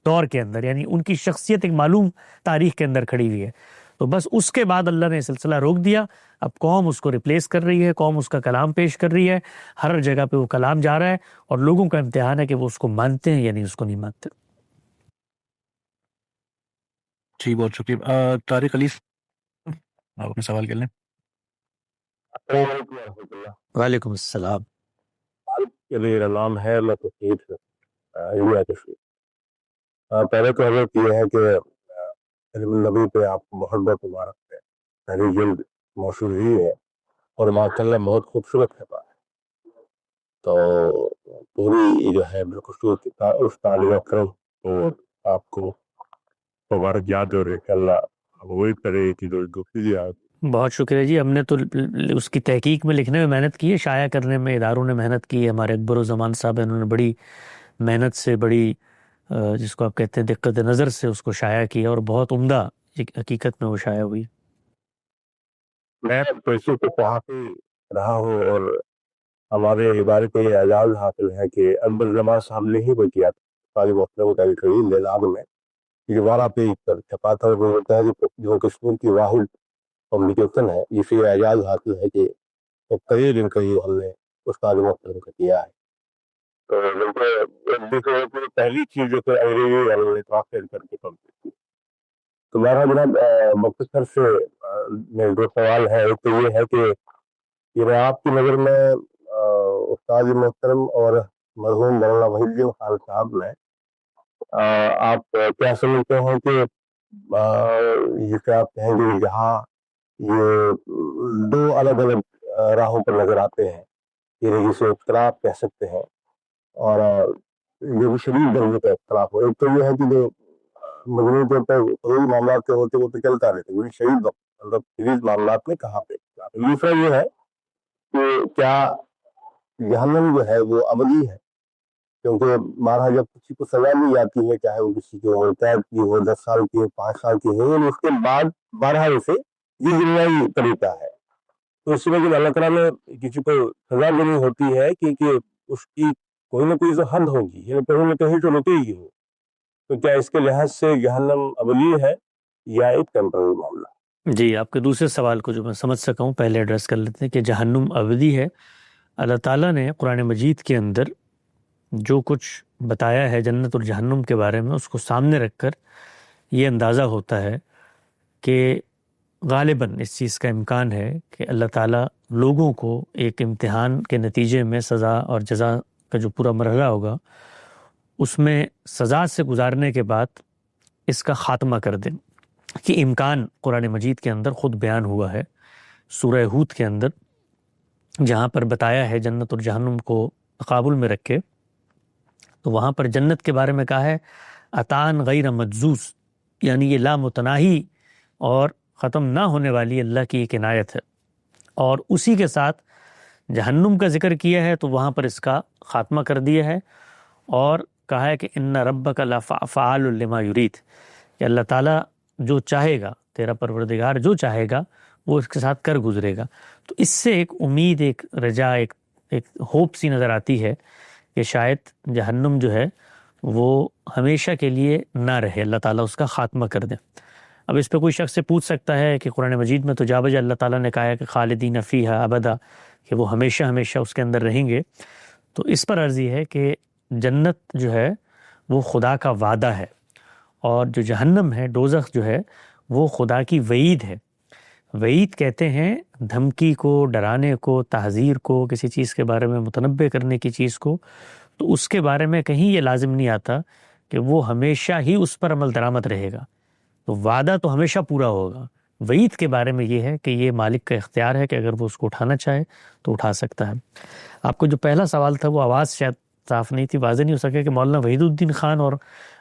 دور کے اندر، یعنی ان کی شخصیت ایک معلوم تاریخ کے اندر کھڑی ہوئی ہے. تو بس اس کے بعد اللہ نے سلسلہ روک دیا. اب قوم اس کو ریپلیس کر رہی ہے، قوم اس کا کلام پیش کر رہی ہے، ہر جگہ پہ وہ کلام جا رہا ہے، اور لوگوں کا امتحان ہے کہ وہ اس کو مانتے ہیں یا نہیں اس کو نہیں مانتے. جی بہت شکریہ. طارق علی آپ اپنے سوال کر لیں. السلام علیکم ورحمۃ اللہ. وعلیکم السلام. میرا نام ہے اللہ توحید انڈیا کشمیر. پہلے تو حضرت یہ ہے کہ علم النبی پہ آپ کو محبت مبارک ہے. پہلی جلد موصول ہوئی ہے اور ماشاء اللہ بہت خوبصورت خطا ہے. تو پوری جو ہے بالخصوص استاد اکرم اور آپ کو مبارک یاد ہو رہی کہ اللہ وہی کرے کہ بہت شکریہ جی. ہم نے تو اس کی تحقیق میں لکھنے میں محنت کی ہے، شائع کرنے میں اداروں نے محنت کی ہے. ہمارے اکبر الزمان صاحب انہوں نے بڑی محنت سے، بڑی جس کو آپ کہتے ہیں دقت نظر سے اس کو شائع کیا، اور بہت عمدہ حقیقت میں وہ شائع ہوئی. میں پیسوں کو صحافی رہا ہوں اور ہمارے ادارے کو یہ اعزاز حاصل ہے کہ اکبر الزمان صاحب نے ہی وہ کیا تھا ساری مسئلہ کو لیلاب میں یہ 12 پیج پر چھپا تھا. وہ ہوتا ہے جو کشمیر کی واحد کمیونیکیشن ہے، اسی اعزاز حاصل ہے کہ کئی دن قریب ہم نے استاد محترم کا کیا ہے. تو پہلی چیز جو کہ انگریزی ٹرانسلیٹ کر کے کمپلیٹ کی. تو میرا جناب مختصر سے میرے دو سوال ہے. ایک تو یہ ہے کہ یہ آپ کی نظر میں استاد محترم اور مرحوم مولانا وحید الدین خان صاحب میں آپ کیا سمجھتے ہیں کہ جسے آپ کہیں گے جہاں یہ دو الگ الگ راہوں پر نظر آتے ہیں، یہ جسے اختلاف کہہ سکتے ہیں، اور جو بھی شدید درجے کا اختلاف ہو. ایک تو یہ ہے کہ جو مجموعی طور پر شدید معاملات کے ہوتے وہ تو چلتا رہتا ہے، شدید معاملات میں کہاں پہ اختلاف ہے. دوسرا یہ ہے کہ کیا جہنم جو ہے وہ ابدی ہے، کیونکہ بارہ جب کسی کو سزا دی جاتی ہے، چاہے وہ کسی کی عمر قید کی ہو، 10 سال کی ہو، 5 سال کی ہو، اس کے بعد 12 سے یہ دنیائی طریقہ ہے. تو اس میں جب اللہ تعالیٰ نے کسی کو سزا دینی ہوتی ہے کیونکہ اس کی کوئی نہ کوئی تو حد ہوگی، یعنی کہیں نہ کہیں تو رکے گی ہو. تو کیا اس کے لحاظ سے جہنم ابدی ہے یا ایک ٹیمپرری معاملہ؟ جی، آپ کے دوسرے سوال کو جو میں سمجھ سکا ہوں پہلے ایڈریس کر لیتے ہیں کہ جہنم ابدی ہے. اللہ تعالیٰ نے قرآن مجید کے اندر جو کچھ بتایا ہے جنت اور جہنم کے بارے میں، اس کو سامنے رکھ کر یہ اندازہ ہوتا ہے کہ غالباً اس چیز کا امکان ہے کہ اللہ تعالیٰ لوگوں کو ایک امتحان کے نتیجے میں سزا اور جزا کا جو پورا مرحلہ ہوگا اس میں سزا سے گزارنے کے بعد اس کا خاتمہ کر دیں، کہ امکان قرآن مجید کے اندر خود بیان ہوا ہے سورہ ہود کے اندر، جہاں پر بتایا ہے جنت اور جہنم کو تقابل میں رکھ کے. تو وہاں پر جنت کے بارے میں کہا ہے عطان غیر مجزوز، یعنی یہ لامتناہی اور ختم نہ ہونے والی اللہ کی ایک عنایت ہے. اور اسی کے ساتھ جہنم کا ذکر کیا ہے تو وہاں پر اس کا خاتمہ کر دیا ہے، اور کہا ہے کہ ان ربک لفعال لما یرید، کہ اللہ تعالیٰ جو چاہے گا، تیرا پروردگار جو چاہے گا وہ اس کے ساتھ کر گزرے گا. تو اس سے ایک امید، ایک رجا، ایک ہوپ سی نظر آتی ہے کہ شاید جہنم جو ہے وہ ہمیشہ کے لیے نہ رہے، اللہ تعالیٰ اس کا خاتمہ کر دے. اب اس پہ کوئی شخص سے پوچھ سکتا ہے کہ قرآن مجید میں تو جا بجا اللہ تعالیٰ نے کہا ہے کہ خالدین فیہا ابدا، کہ وہ ہمیشہ ہمیشہ اس کے اندر رہیں گے. تو اس پر عرض یہ ہے کہ جنت جو ہے وہ خدا کا وعدہ ہے، اور جو جہنم ہے، دوزخ جو ہے، وہ خدا کی وعید ہے. وعید کہتے ہیں دھمکی کو، ڈرانے کو، تحذیر کو، کسی چیز کے بارے میں متنبع کرنے کی چیز کو. تو اس کے بارے میں کہیں یہ لازم نہیں آتا کہ وہ ہمیشہ ہی اس پر عمل درآمد رہے گا. تو وعدہ تو ہمیشہ پورا ہوگا. وعید کے بارے میں یہ ہے کہ یہ مالک کا اختیار ہے کہ اگر وہ اس کو اٹھانا چاہے تو اٹھا سکتا ہے. آپ کو جو پہلا سوال تھا وہ آواز شاید صاف نہیں تھی، واضح نہیں ہو سکے کہ مولانا وحید الدین خان اور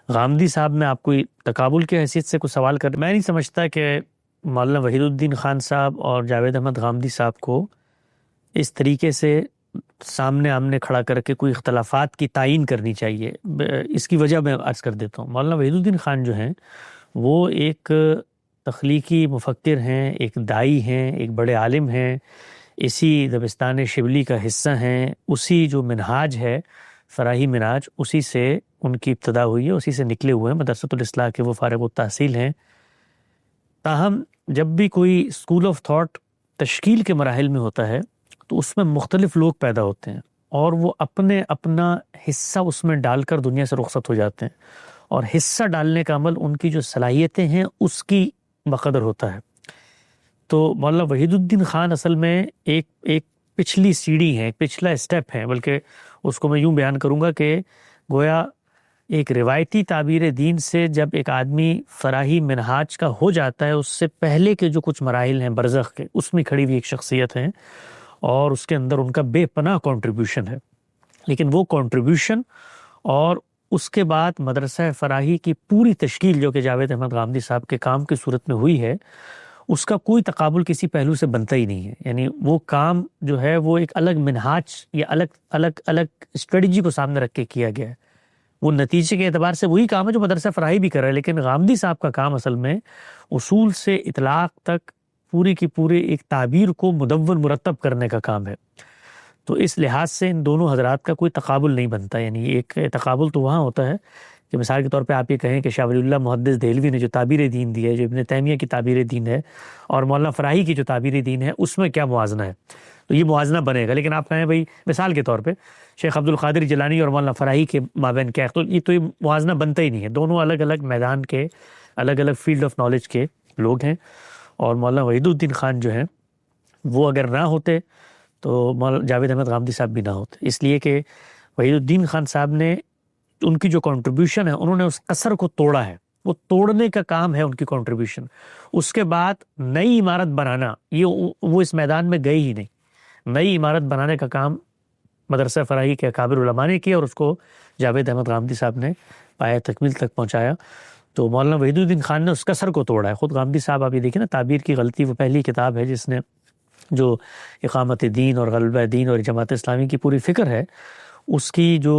غامدی صاحب میں آپ کوئی تقابل کی حیثیت سے کوئی سوال کر، میں نہیں سمجھتا کہ مولانا وحید الدین خان صاحب اور جاوید احمد غامدی صاحب کو اس طریقے سے سامنے آمنے کھڑا کر کے کوئی اختلافات کی تعیین کرنی چاہیے. اس کی وجہ میں عرض کر دیتا ہوں. مولانا وحید الدین خان جو ہیں وہ ایک تخلیقی مفکر ہیں، ایک داعی ہیں، ایک بڑے عالم ہیں، اسی دبستان شبلی کا حصہ ہیں، اسی جو منہاج ہے فراہی منہاج، اسی سے ان کی ابتدا ہوئی ہے، اسی سے نکلے ہوئے ہیں، مدرسۃ الاصلاح کے وہ فارغ التحصیل ہیں۔ تاہم جب بھی کوئی اسکول آف تھاٹ تشکیل کے مراحل میں ہوتا ہے تو اس میں مختلف لوگ پیدا ہوتے ہیں اور وہ اپنا حصہ اس میں ڈال کر دنیا سے رخصت ہو جاتے ہیں، اور حصہ ڈالنے کا عمل ان کی جو صلاحیتیں ہیں اس کی بقدر ہوتا ہے۔ تو مولانا وحید الدین خان اصل میں ایک پچھلی سیڑھی ہے، ایک پچھلا اسٹیپ ہے، بلکہ اس کو میں یوں بیان کروں گا کہ گویا ایک روایتی تعبیر دین سے جب ایک آدمی فراہی منہاج کا ہو جاتا ہے، اس سے پہلے کے جو کچھ مراحل ہیں برزخ کے، اس میں کھڑی ہوئی ایک شخصیت ہے اور اس کے اندر ان کا بے پناہ کنٹریبیوشن ہے۔ لیکن وہ کنٹریبیوشن اور اس کے بعد مدرسہ فراہی کی پوری تشکیل جو کہ جاوید احمد غامدی صاحب کے کام کی صورت میں ہوئی ہے، اس کا کوئی تقابل کسی پہلو سے بنتا ہی نہیں ہے۔ یعنی وہ کام جو ہے وہ ایک الگ منہاج یا الگ اسٹریٹجی کو سامنے رکھ کے کیا گیا ہے۔ وہ نتیجے کے اعتبار سے وہی کام ہے جو مدرسہ فراہی بھی کر رہا ہے، لیکن غامدی صاحب کا کام اصل میں اصول سے اطلاق تک پوری کی پورے ایک تعبیر کو مدون مرتب کرنے کا کام ہے۔ تو اس لحاظ سے ان دونوں حضرات کا کوئی تقابل نہیں بنتا۔ یعنی ایک تقابل تو وہاں ہوتا ہے کہ مثال کے طور پہ آپ یہ کہیں کہ شاہ ولی اللہ محدث دہلوی نے جو تعبیر دین دی ہے، جو ابن تیمیہ کی تعبیر دین ہے، اور مولانا فراہی کی جو تعبیر دین ہے، اس میں کیا موازنہ ہے؟ تو یہ موازنہ بنے گا۔ لیکن آپ کہیں بھائی مثال کے طور پہ شیخ عبد القادر جیلانی اور مولانا فراہی کے مابین کیا ہے، تو یہ موازنہ بنتا ہی نہیں ہے۔ دونوں الگ الگ میدان کے، الگ الگ فیلڈ آف نالج کے لوگ ہیں، اور مولانا وحید الدین خان جو ہیں وہ اگر نہ ہوتے تو مولانا جاوید احمد غامدی صاحب بھی نہ ہوتے، اس لیے کہ وحید الدین خان صاحب نے ان کی جو کنٹریبیوشن ہے، انہوں نے اس قصر کو توڑا ہے، وہ توڑنے کا کام ہے ان کی کنٹریبیوشن۔ اس کے بعد نئی عمارت بنانا، یہ وہ اس میدان میں گئے ہی نہیں۔ نئی عمارت بنانے کا کام مدرسہ فراہی کے اکابر علماء نے کیا، اور اس کو جاوید احمد غامدی صاحب نے پایہ تکمیل تک پہنچایا۔ تو مولانا وحید الدین خان نے اس قصر کو توڑا ہے۔ خود غامدی صاحب آپ یہ دیکھیں نا، تعبیر کی غلطی، وہ پہلی کتاب ہے جس نے جو اقامت دین اور غلبہ دین اور جماعت اسلامی کی پوری فکر ہے، اس کی جو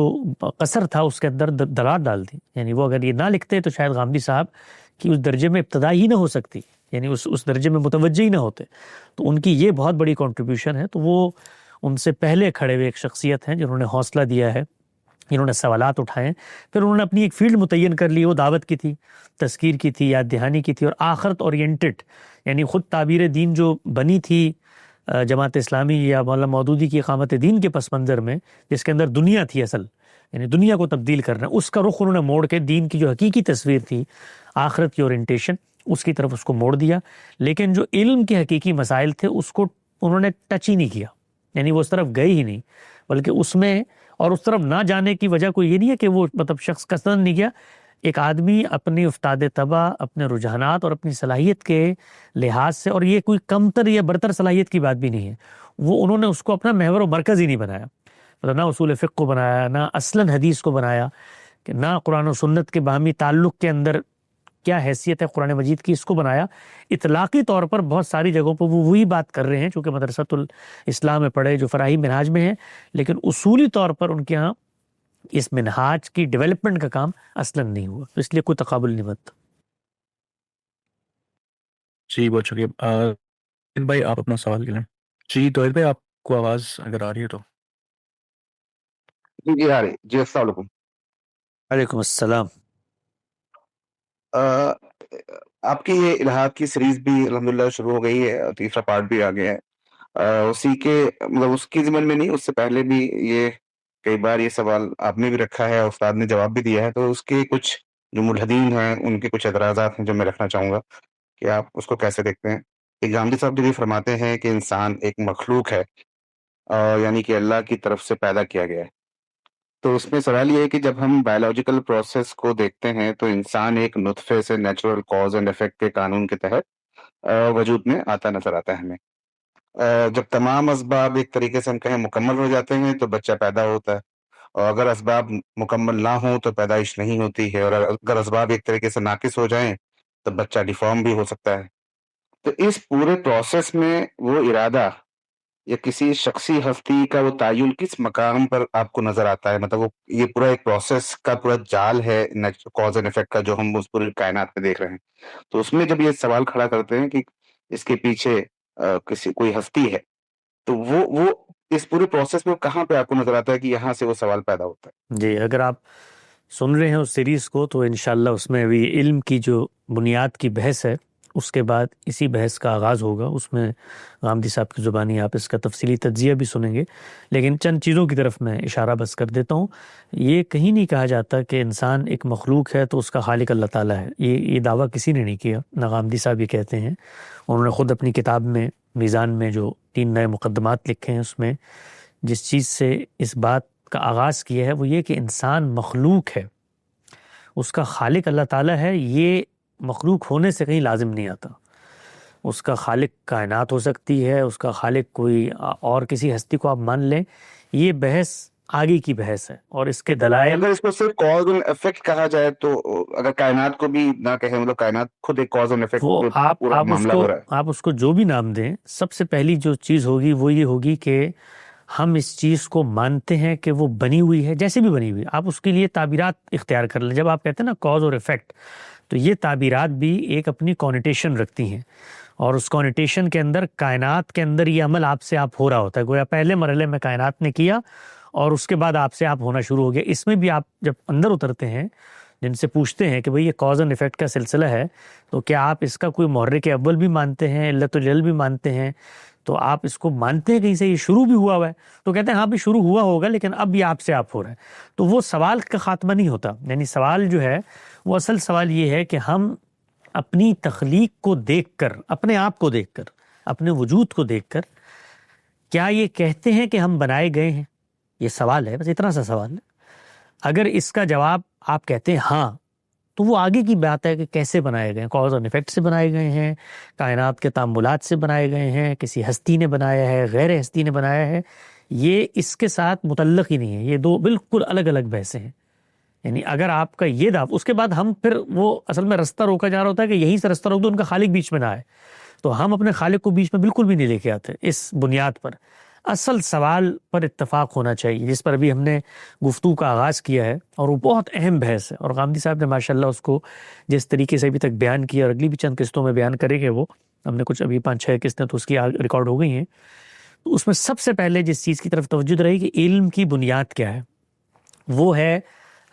قصر تھا اس کے اندر درار ڈال دی۔ یعنی وہ اگر یہ نہ لکھتے تو شاید غامدی صاحب کی اس درجے میں ابتدا ہی نہ ہو سکتی، یعنی اس درجے میں متوجہ ہی نہ ہوتے۔ تو ان کی یہ بہت بڑی کنٹریبیوشن ہے۔ تو وہ ان سے پہلے کھڑے ہوئے ایک شخصیت ہیں جنہوں نے حوصلہ دیا ہے، جنہوں نے سوالات اٹھائے، پھر انہوں نے اپنی ایک فیلڈ متعین کر لی۔ وہ دعوت کی تھی، تذکیر کی تھی، یاد دہانی کی تھی، اور آخرت اورینٹڈ، یعنی خود تعبیر دین جو بنی تھی جماعت اسلامی یا مولانا مودودی کی اقامت دین کے پس منظر میں، جس کے اندر دنیا تھی اصل، یعنی دنیا کو تبدیل کرنا، اس کا رخ انہوں نے موڑ کے دین کی جو حقیقی تصویر تھی، آخرت کی اورینٹیشن، اس کی طرف اس کو موڑ دیا۔ لیکن جو علم کے حقیقی مسائل تھے اس کو انہوں نے ٹچ ہی نہیں کیا، یعنی وہ اس طرف گئے ہی نہیں، بلکہ اس میں، اور اس طرف نہ جانے کی وجہ کوئی یہ نہیں ہے کہ وہ شخص قصدن نہیں گیا۔ ایک آدمی اپنی افتاد طبع، اپنے رجحانات اور اپنی صلاحیت کے لحاظ سے، اور یہ کوئی کمتر یا برتر صلاحیت کی بات بھی نہیں ہے، وہ انہوں نے اس کو اپنا محور و مرکز ہی نہیں بنایا، نہ اصول فقہ کو بنایا، نہ اصلاً حدیث کو بنایا، کہ نہ قرآن و سنت کے باہمی تعلق کے اندر کیا حیثیت ہے قرآن مجید کی، اس کو بنایا۔ اطلاقی طور پر بہت ساری جگہوں پر وہ وہی بات کر رہے ہیں چونکہ مدرسۃ الاسلام میں پڑھے، جو فراہی منہاج میں ہیں، لیکن اصولی طور پر ان کے ہاں اس منہاج کی ڈیولپمنٹ کا کام اصلاً نہیں ہوا، تو اس لیے کوئی تقابل نہیں بنتا۔ جی بہت شکریہ بھائی، آپ اپنا سوال کریں۔ جی توحید بھائی، آپ کو آواز اگر آ رہی ہے تو؟ جی آ رہی جی، السلام علیکم۔ وعلیکم السلام۔ آپ کی یہ الہات کی سیریز بھی الحمدللہ شروع ہو گئی ہے، تیسرا پارٹ بھی آ گیا ہے۔ اسی کے مطلب اس کی ضمن میں نہیں، اس سے پہلے بھی یہ کئی بار یہ سوال آپ نے بھی رکھا ہے، استاد نے جواب بھی دیا ہے، تو اس کے کچھ جو ملحدین ہیں ان کے کچھ اعتراضات ہیں جو میں رکھنا چاہوں گا کہ آپ اس کو کیسے دیکھتے ہیں۔ کہ غامدی صاحب یہ فرماتے ہیں کہ انسان ایک مخلوق ہے، یعنی کہ اللہ کی طرف سے پیدا کیا گیا ہے۔ تو اس میں سوال یہ ہے کہ جب ہم بایولوجیکل پروسیس کو دیکھتے ہیں تو انسان ایک نطفے سے نیچرل کاز اینڈ افیکٹ کے قانون کے تحت وجود میں آتا نظر آتا ہے ہمیں۔ جب تمام اسباب ایک طریقے سے ہم کہیں مکمل ہو جاتے ہیں تو بچہ پیدا ہوتا ہے، اور اگر اسباب مکمل نہ ہوں تو پیدائش نہیں ہوتی ہے، اور اگر اسباب ایک طریقے سے ناقص ہو جائیں تو بچہ ڈیفارم بھی ہو سکتا ہے۔ تو اس پورے پروسیس میں وہ ارادہ یا کسی شخصی ہستی کا وہ تعین کس مقام پر آپ کو نظر آتا ہے؟ مطلب وہ یہ پورا ایک پروسیس کا پورا جال ہے کاز اینڈ افیکٹ کا جو ہم اس پوری کائنات میں دیکھ رہے ہیں، تو اس میں جب یہ سوال کھڑا کرتے ہیں کہ اس کے پیچھے کوئی ہستی ہے، تو وہ اس پورے پروسیس میں کہاں پہ آپ کو نظر آتا ہے کہ یہاں سے وہ سوال پیدا ہوتا ہے؟ جی، اگر آپ سن رہے ہیں اس سیریز کو تو انشاءاللہ اس میں ابھی علم کی جو بنیاد کی بحث ہے اس کے بعد اسی بحث کا آغاز ہوگا. اس میں غامدی صاحب کی زبانی آپ اس کا تفصیلی تجزیہ بھی سنیں گے، لیکن چند چیزوں کی طرف میں اشارہ بس کر دیتا ہوں. یہ کہیں نہیں کہا جاتا کہ انسان ایک مخلوق ہے تو اس کا خالق اللہ تعالیٰ ہے. یہ دعویٰ کسی نے نہیں کیا، نہ غامدی صاحب یہ کہتے ہیں. انہوں نے خود اپنی کتاب میں میزان میں جو 3 نئے مقدمات لکھے ہیں اس میں جس چیز سے اس بات کا آغاز کیا ہے وہ یہ کہ انسان مخلوق ہے، اس کا خالق اللہ تعالیٰ ہے. یہ مخلوق ہونے سے کہیں لازم نہیں آتا. اس کا خالق کائنات ہو سکتی ہے، اس کا خالق کوئی اور کسی ہستی کو آپ مان لیں. یہ بحث آگے کی بحث ہے اور اس کے دلائل. اگر اس کو صرف کاز اینڈ ایفیکٹ کہا جائے تو اگر کائنات کو بھی نہ کہیں، مطلب کائنات خود ایک کاز اینڈ ایفیکٹ وہ پورا معاملہ ہو رہا ہے. آپ اس کو جو بھی نام دیں، سب سے پہلی جو چیز ہوگی وہ یہ ہوگی کہ ہم اس چیز کو مانتے ہیں کہ وہ بنی ہوئی ہے، جیسے بھی بنی ہوئی. آپ اس کے لیے تعبیرات اختیار کر لیں. جب آپ کہتے ہیں نا کاز اور ایفیکٹ، تو یہ تعبیرات بھی ایک اپنی کونیٹیشن رکھتی ہیں، اور اس کونیٹیشن کے اندر کائنات کے اندر یہ عمل آپ سے آپ ہو رہا ہوتا ہے. گویا پہلے مرحلے میں کائنات نے کیا اور اس کے بعد آپ سے آپ ہونا شروع ہو گیا. اس میں بھی آپ جب اندر اترتے ہیں، جن سے پوچھتے ہیں کہ بھئی یہ کاز اینڈ ایفیکٹ کا سلسلہ ہے تو کیا آپ اس کا کوئی محرک اول بھی مانتے ہیں، علت الجل بھی مانتے ہیں، تو آپ اس کو مانتے ہیں کہیں سے یہ شروع بھی ہوا ہے؟ تو کہتے ہیں ہاں بھی شروع ہوا ہوگا لیکن اب یہ آپ سے آپ ہو رہا ہے. تو وہ سوال کا خاتمہ نہیں ہوتا. یعنی سوال جو ہے وہ اصل سوال یہ ہے کہ ہم اپنی تخلیق کو دیکھ کر، اپنے آپ کو دیکھ کر، اپنے وجود کو دیکھ کر کیا یہ کہتے ہیں کہ ہم بنائے گئے ہیں؟ یہ سوال ہے، بس اتنا سا سوال ہے. اگر اس کا جواب آپ کہتے ہیں ہاں، تو وہ آگے کی بات ہے کہ کیسے بنائے گئے ہیں. کاز اور ایفیکٹ سے بنائے گئے ہیں، کائنات کے تعاملات سے بنائے گئے ہیں، کسی ہستی نے بنایا ہے، غیر ہستی نے بنایا ہے. یہ اس کے ساتھ متعلق ہی نہیں ہے. یہ دو بالکل الگ الگ بحثیں ہیں. یعنی اگر آپ کا یہ دعویٰ، اس کے بعد ہم پھر وہ اصل میں رستہ روکا جا رہا ہوتا ہے کہ یہیں سے رستہ روک دو، ان کا خالق بیچ میں نہ آئے. تو ہم اپنے خالق کو بیچ میں بالکل بھی نہیں لے کے آتے. اس بنیاد پر اصل سوال پر اتفاق ہونا چاہیے، جس پر ابھی ہم نے گفتگو کا آغاز کیا ہے، اور وہ بہت اہم بحث ہے. اور غامدی صاحب نے ماشاءاللہ اس کو جس طریقے سے ابھی تک بیان کیا، اور اگلی بھی چند قسطوں میں بیان کریں گے. وہ ہم نے کچھ ابھی 5-6 قسطیں تو اس کی ریکارڈ ہو گئی ہیں. تو اس میں سب سے پہلے جس چیز کی طرف توجہ رہی کہ علم کی بنیاد کیا ہے، وہ ہے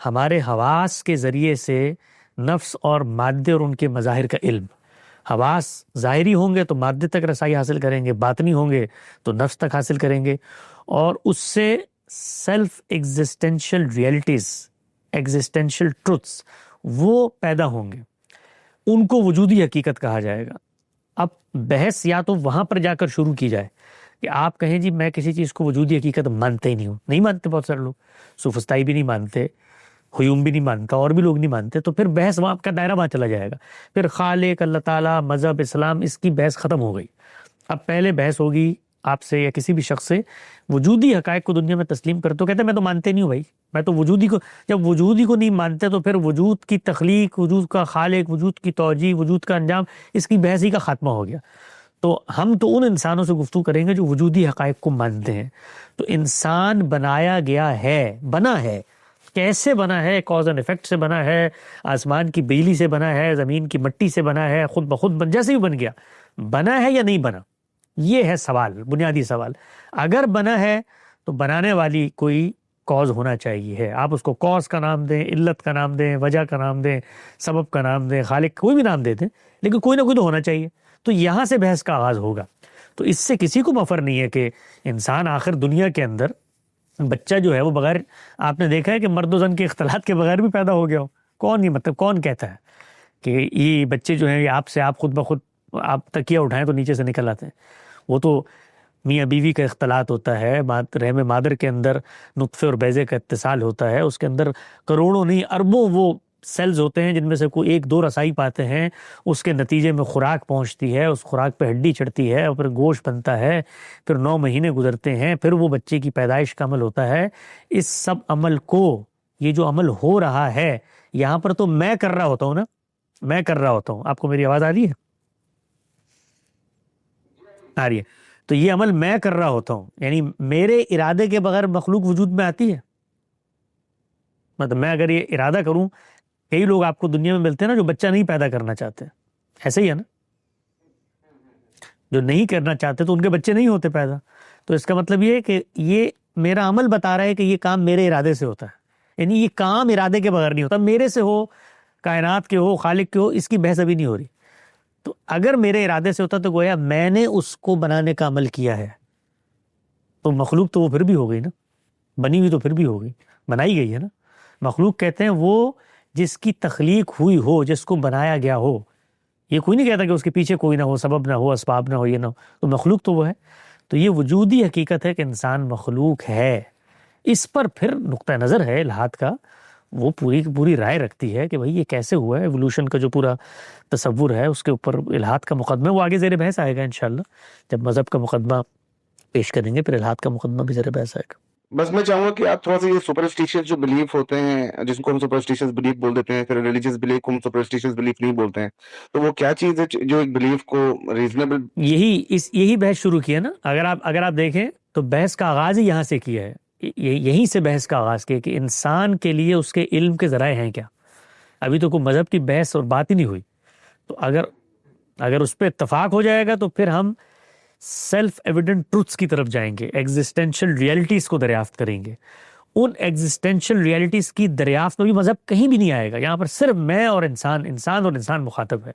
ہمارے حواس کے ذریعے سے نفس اور مادے اور ان کے مظاہر کا علم. حواس ظاہری ہوں گے تو مادے تک رسائی حاصل کریں گے، باطنی ہوں گے تو نفس تک حاصل کریں گے، اور اس سے سیلف ایگزسٹینشل ریئلٹیز، ایگزسٹینشل ٹروتھس وہ پیدا ہوں گے. ان کو وجودی حقیقت کہا جائے گا. اب بحث یا تو وہاں پر جا کر شروع کی جائے کہ آپ کہیں جی میں کسی چیز کو وجودی حقیقت مانتے ہی نہیں ہوں. نہیں مانتے بہت سارے لوگ، سوفسطائی بھی نہیں مانتے، ہیوم بھی نہیں مانتا، اور بھی لوگ نہیں مانتے. تو پھر بحث وہاں کا دائرہ وہاں چلا جائے گا. پھر خالق اللہ تعالیٰ، مذہب اسلام، اس کی بحث ختم ہو گئی. اب پہلے بحث ہوگی آپ سے یا کسی بھی شخص سے وجودی حقائق کو دنیا میں تسلیم کرتے تو کہتے ہیں میں تو مانتے نہیں ہوں بھائی، میں تو وجودی کو. جب وجودی کو نہیں مانتے تو پھر وجود کی تخلیق، وجود کا خالق، وجود کی توجیہ، وجود کا انجام، اس کی بحث ہی کا خاتمہ ہو گیا. تو ہم تو ان انسانوں سے گفتگو کریں گے جو وجودی حقائق کو مانتے ہیں. تو انسان بنایا گیا ہے، بنا ہے. کیسے بنا ہے؟ کاز اینڈ ایفیکٹ سے بنا ہے، آسمان کی بجلی سے بنا ہے، زمین کی مٹی سے بنا ہے، خود بخود جیسے بھی بن گیا. بنا ہے یا نہیں بنا؟ یہ ہے سوال، بنیادی سوال. اگر بنا ہے تو بنانے والی کوئی کاز ہونا چاہیے. آپ اس کو کاز کا نام دیں، علت کا نام دیں، وجہ کا نام دیں، سبب کا نام دیں، خالق کوئی بھی نام دے دیں، لیکن کوئی نہ کوئی تو ہونا چاہیے. تو یہاں سے بحث کا آغاز ہوگا. تو اس سے کسی کو مفر نہیں ہے کہ انسان آخر دنیا کے اندر بچہ جو ہے وہ بغیر، آپ نے دیکھا ہے کہ مرد و زن کے اختلاط کے بغیر بھی پیدا ہو گیا ہو. کون، یہ مطلب کون کہتا ہے کہ یہ بچے جو ہیں یہ آپ سے آپ خود بخود، آپ تکیہ اٹھائیں تو نیچے سے نکل آتے ہیں؟ وہ تو میاں بیوی کا اختلاط ہوتا ہے، رحم مادر کے اندر نطفے اور بیضے کا اتصال ہوتا ہے، اس کے اندر کروڑوں نہیں اربوں وہ سیلز ہوتے ہیں جن میں سے کوئی 1-2 رسائی پاتے ہیں. اس کے نتیجے میں خوراک پہنچتی ہے، اس خوراک پہ ہڈی چڑھتی ہے، اور پھر گوشت بنتا ہے، پھر 9 مہینے گزرتے ہیں، پھر وہ بچے کی پیدائش کا عمل ہوتا ہے. اس سب عمل کو، یہ جو عمل ہو رہا ہے یہاں پر تو میں کر رہا ہوتا ہوں نا، میں کر رہا ہوتا ہوں. آپ کو میری آواز آ رہی ہے؟ آ رہی ہے. تو یہ عمل میں کر رہا ہوتا ہوں، یعنی میرے ارادے کے بغیر مخلوق وجود میں آتی ہے. مطلب میں اگر یہ ارادہ کروں، کئی لوگ آپ کو دنیا میں ملتے ہیں نا جو بچہ نہیں پیدا کرنا چاہتے، ایسے ہی ہے نا، جو نہیں کرنا چاہتے تو ان کے بچے نہیں ہوتے پیدا. تو اس کا مطلب یہ ہے کہ یہ میرا عمل بتا رہا ہے کہ یہ کام میرے ارادے سے ہوتا ہے، یعنی یہ کام ارادے کے بغیر نہیں ہوتا، میرے سے ہو، کائنات کے ہو، خالق کے ہو، اس کی بحث ابھی نہیں ہو رہی۔ تو اگر میرے ارادے سے ہوتا تو گویا میں نے اس کو بنانے کا عمل کیا ہے، تو مخلوق تو وہ پھر بھی ہو گئی نا، بنی ہوئی تو پھر بھی ہو گئی، بنائی گئی ہے نا۔ مخلوق کہتے ہیں وہ جس کی تخلیق ہوئی ہو، جس کو بنایا گیا ہو۔ یہ کوئی نہیں کہتا کہ اس کے پیچھے کوئی نہ ہو، سبب نہ ہو، اسباب نہ ہو، یہ نہ ہو، تو مخلوق تو وہ ہے۔ تو یہ وجودی حقیقت ہے کہ انسان مخلوق ہے۔ اس پر پھر نقطہ نظر ہے الہاد کا، وہ پوری کی پوری رائے رکھتی ہے کہ بھئی یہ کیسے ہوا ہے، ایولوشن کا جو پورا تصور ہے اس کے اوپر الہاد کا مقدمہ، وہ آگے زیر بحث آئے گا انشاءاللہ، جب مذہب کا مقدمہ پیش کریں گے پھر الہاد کا مقدمہ بھی زیر بحث آئے گا۔ بس میں چاہوں گا کہ آپ تھوڑا سا یہ سپرسٹیشیس جو بلیف ہوتے ہیں، جس کو ہم سپرسٹیشیس بلیف بول دیتے ہیں، پھر ریلیجیس بلیف کو ہم سپرسٹیشیس بلیف نہیں بولتے ہیں، تو وہ کیا چیز ہے جو ایک بلیف کو ریزنیبل؟ یہی بحث شروع کیا نا، اگر آپ دیکھیں تو بحث کا آغاز ہی یہاں سے کیا ہے، یہیں سے بحث کا آغاز کیا کہ انسان کے لیے اس کے علم کے ذرائع ہیں کیا۔ ابھی تو کوئی مذہب کی بحث اور بات ہی نہیں ہوئی، تو اگر اس پہ اتفاق ہو جائے گا تو پھر ہم سیلف ایویڈنٹ ٹروتھس کی طرف جائیں گے، ایگزسٹینشل ریئلٹیز کو دریافت کریں گے۔ ان ایگزسٹینشل ریئلٹیز کی دریافت میں بھی مذہب کہیں بھی نہیں آئے گا، یہاں پر صرف میں اور انسان مخاطب ہے۔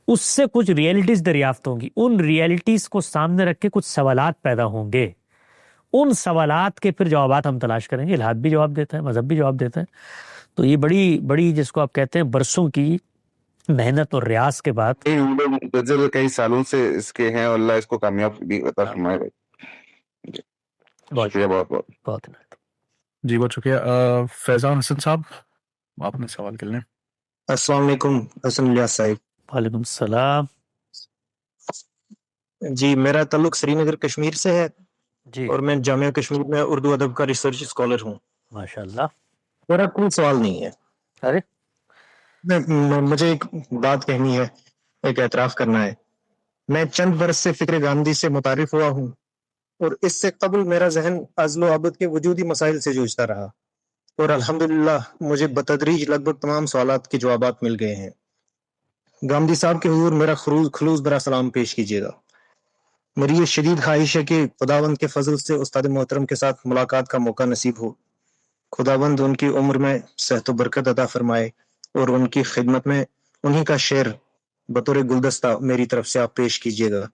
اس سے کچھ ریئلٹیز دریافت ہوں گی، ان ریئلٹیز کو سامنے رکھ کے کچھ سوالات پیدا ہوں گے، ان سوالات کے پھر جوابات ہم تلاش کریں گے۔ الہاد بھی جواب دیتا ہے، مذہب بھی جواب دیتا ہے۔ تو یہ بڑی جس کو آپ کہتے ہیں برسوں کی محنت اور ریاض کے بعد، کئی سالوں سے اس کے ہیں، اور اللہ اس کو کامیاب بھی عطا فرمائے۔ شکریہ بہت بہت جی بہت شکریہ۔ فیضان حسن صاحب آپ نے سوال کر لیں۔ السلام علیکم حسن الیاس صاحب۔ وعلیکم السلام۔ جی میرا تعلق سری نگر کشمیر سے ہے، جی اور میں جامعہ کشمیر میں اردو ادب کا ریسرچ اسکالر ہوں۔ ماشاءاللہ۔ میرا کوئی سوال نہیں ہے، ارے مجھے ایک بات کہنی ہے، ایک اعتراف کرنا ہے۔ میں چند برس سے فکر گاندھی سے متعارف ہوا ہوں، اور اس سے قبل میرا ذہن ازل و ابد کے وجودی مسائل سے جوجھتا رہا، اور الحمدللہ مجھے بتدریج لگ بھگ تمام سوالات کے جوابات مل گئے ہیں۔ گاندھی صاحب کے حضور میرا خلوص برا سلام پیش کیجیے گا۔ میری یہ شدید خواہش ہے کہ خداوند کے فضل سے استاد محترم کے ساتھ ملاقات کا موقع نصیب ہو۔ خداوند ان کی عمر میں صحت و برکت عطا فرمائے، اور ان کی خدمت میں انہی کا شعر بطور گلدستہ میری طرف سے آپ پیش کیجیے گا۔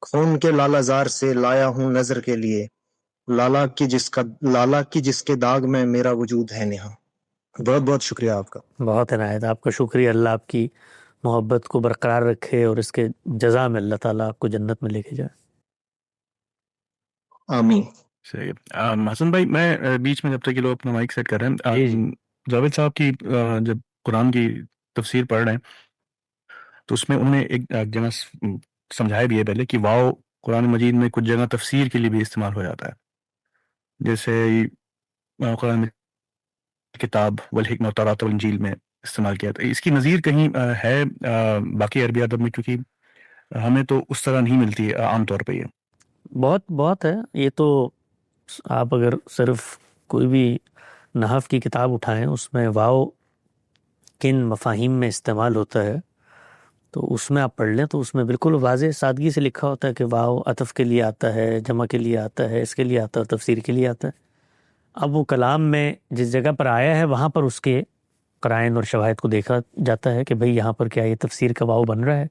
خون کے لالہ زار سے لایا ہوں نظر کے لیے، لالا کی جس کے داغ میں میرا وجود ہے نہاں۔ بہت بہت شکریہ آپ کا۔ بہت عنایت، آپ کا شکریہ۔ اللہ آپ کی محبت کو برقرار رکھے، اور اس کے جزا میں اللہ تعالیٰ آپ کو جنت میں لے کے جائے۔ آمین۔ صحیح ہے۔ حسن بھائی میں بیچ میں جب تک یہ لوگ اپنا مائک سیٹ کر رہے ہیں، جی جاوید صاحب کی جب قرآن کی تفسیر پڑھ رہے ہیں تو اس میں انہوں نے ایک جگہ سمجھایا بھی ہے پہلے کہ واو قرآن مجید میں کچھ جگہ تفسیر کے لیے بھی استعمال ہو جاتا ہے، جیسے قرآن کتاب والحکمہ والتوراۃ والانجیل میں استعمال کیا تھا۔ اس کی نظیر کہیں ہے باقی عربی ادب میں؟ کیونکہ ہمیں تو اس طرح نہیں ملتی عام طور پہ۔ یہ بہت ہے۔ یہ تو آپ اگر صرف کوئی بھی نحو کی کتاب اٹھائیں، اس میں واو کن مفاہیم میں استعمال ہوتا ہے تو اس میں آپ پڑھ لیں تو اس میں بالکل واضح سادگی سے لکھا ہوتا ہے کہ واو عطف کے لیے آتا ہے، جمع کے لیے آتا ہے، اس کے لیے آتا ہے، تفسیر کے لیے آتا ہے۔ اب وہ کلام میں جس جگہ پر آیا ہے وہاں پر اس کے قرائن اور شواہد کو دیکھا جاتا ہے کہ بھئی یہاں پر کیا یہ تفسیر کا واو بن رہا ہے۔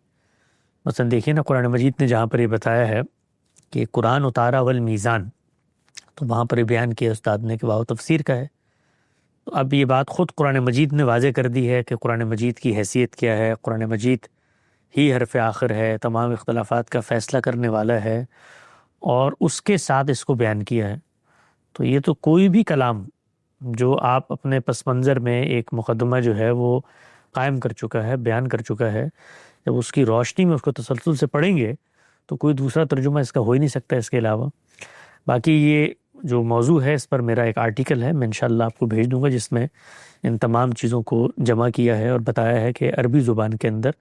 مثلا دیکھیے نا، قرآن مجید نے جہاں پر یہ بتایا ہے کہ قرآن اتارا والمیزان، تو وہاں پر یہ بیان کیا استاد نے کہ واو تفسیر کا ہے۔ تو اب یہ بات خود قرآن مجید نے واضح کر دی ہے کہ قرآن مجید کی حیثیت کیا ہے، قرآن مجید ہی حرف آخر ہے، تمام اختلافات کا فیصلہ کرنے والا ہے، اور اس کے ساتھ اس کو بیان کیا ہے۔ تو یہ تو کوئی بھی کلام جو آپ اپنے پس منظر میں ایک مقدمہ جو ہے وہ قائم کر چکا ہے، بیان کر چکا ہے، جب اس کی روشنی میں اس کو تسلسل سے پڑھیں گے تو کوئی دوسرا ترجمہ اس کا ہو ہی نہیں سکتا اس کے علاوہ۔ باقی یہ جو موضوع ہے اس پر میرا ایک آرٹیکل ہے، میں انشاءاللہ آپ کو بھیج دوں گا، جس میں ان تمام چیزوں کو جمع کیا ہے اور بتایا ہے کہ عربی زبان کے اندر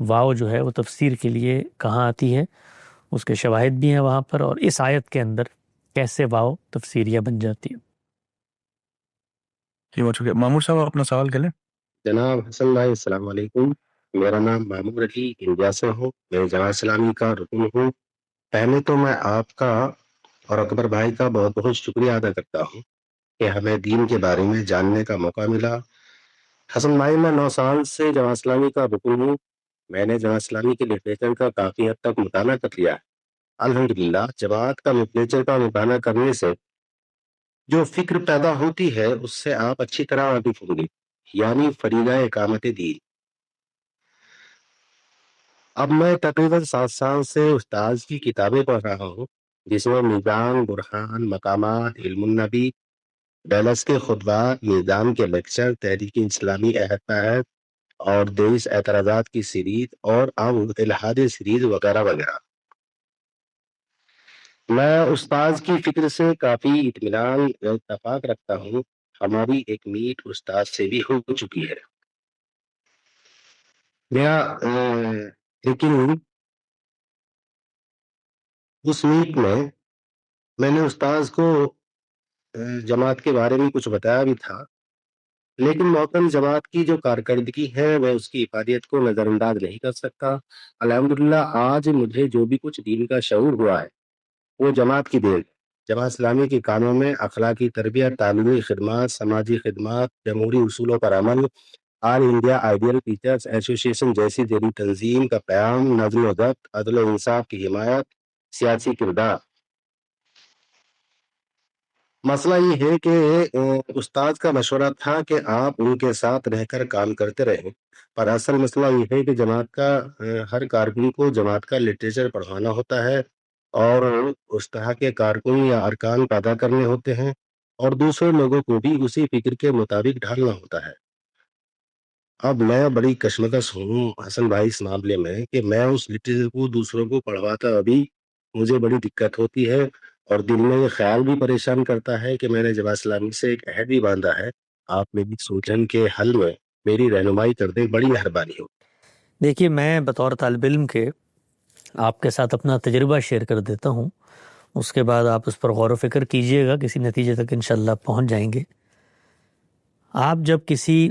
واو جو ہے وہ تفسیر کے لیے کہاں آتی ہے، اس کے شواہد بھی ہیں وہاں پر، اور اس آیت کے اندر کیسے واو تفسیریہ بن جاتی ہے۔ جی بہت شکریہ۔ مامور صاحب اپنا سوال کر لیں۔ جناب حسن بھائی السلام علیکم، میرا نام مامور علی انڈیا سے ہوں، میں جماعت اسلامی کا رکن ہوں۔ پہلے تو میں آپ کا اور اکبر بھائی کا بہت بہت شکریہ ادا کرتا ہوں کہ ہمیں دین کے بارے میں جاننے کا موقع ملا۔ حسن بھائی، میں 9 سال سے جماعت اسلامی کا رکن ہوں۔ میں نے جماعت اسلامی کے لٹریچر کا کافی حد تک مطالعہ کر لیا ہے۔ الحمدللہ جماعت کا لٹریچر کا مطالعہ کرنے سے جو فکر پیدا ہوتی ہے اس سے آپ اچھی طرح واقف ہوں گے، یعنی فریضہ اقامت دین۔ اب میں تقریباً 7 سال سے استاذ کی کتابیں پڑھ رہا ہوں، جس میں میزان، برہان، مقامات، علم النبی، ڈیلس کے خطبات، میزان کے لیکچر، تحریک اسلامی عہد پہد اور 23 اعتراضات کی سیریز اور اب الحاد سیریز وغیرہ وغیرہ۔ میں استاذ کی فکر سے کافی اطمینان و اتفاق رکھتا ہوں۔ ہماری ایک میٹ استاذ سے بھی ہو چکی ہے لیکن اس میٹ میں نے استاذ کو جماعت کے بارے میں کچھ بتایا بھی تھا، لیکن محترم جماعت کی جو کارکردگی ہے میں اس کی افادیت کو نظر انداز نہیں کر سکتا۔ الحمدللہ آج مجھے جو بھی کچھ دین کا شعور ہوا ہے وہ جماعت کی دین۔ جماعت اسلامی کے کاموں میں اخلاقی تربیت، تعلیمی خدمات، سماجی خدمات، جمہوری اصولوں پر عمل، آل انڈیا آئیڈیل ٹیچرز ایسوسی ایشن جیسی دینی تنظیم کا قیام، نظم و ضبط، عدل و انصاف کی حمایت، سیاسی کردار۔ مسئلہ یہ ہے کہ استاد کا مشورہ تھا کہ آپ ان کے ساتھ رہ کر کام کرتے رہیں، پر اصل مسئلہ یہ ہے کہ جماعت کا ہر کارکن کو جماعت کا لٹریچر پڑھانا ہوتا ہے اور اس طرح کے کارکن یا ارکان پیدا کرنے ہوتے ہیں اور دوسرے لوگوں کو بھی اسی فکر کے مطابق ڈھالنا ہوتا ہے۔ اب میں بڑی کشمکش ہوں حسن بھائی اس معاملے میں کہ میں اس لٹریچر کو دوسروں کو پڑھواتا ابھی مجھے بڑی دقت ہوتی ہے، اور دل میں یہ خیال بھی پریشان کرتا ہے کہ میں نے جماعت اسلامی سے ایک عہد بھی باندھا ہے۔ آپ میری سوچن کے حل میں میری رہنمائی کر دیں، بڑی مہربانی ہو۔ دیکھیے، میں بطور طالب علم کے آپ کے ساتھ اپنا تجربہ شیئر کر دیتا ہوں، اس کے بعد آپ اس پر غور و فکر کیجئے گا، کسی نتیجے تک انشاءاللہ پہنچ جائیں گے۔ آپ جب کسی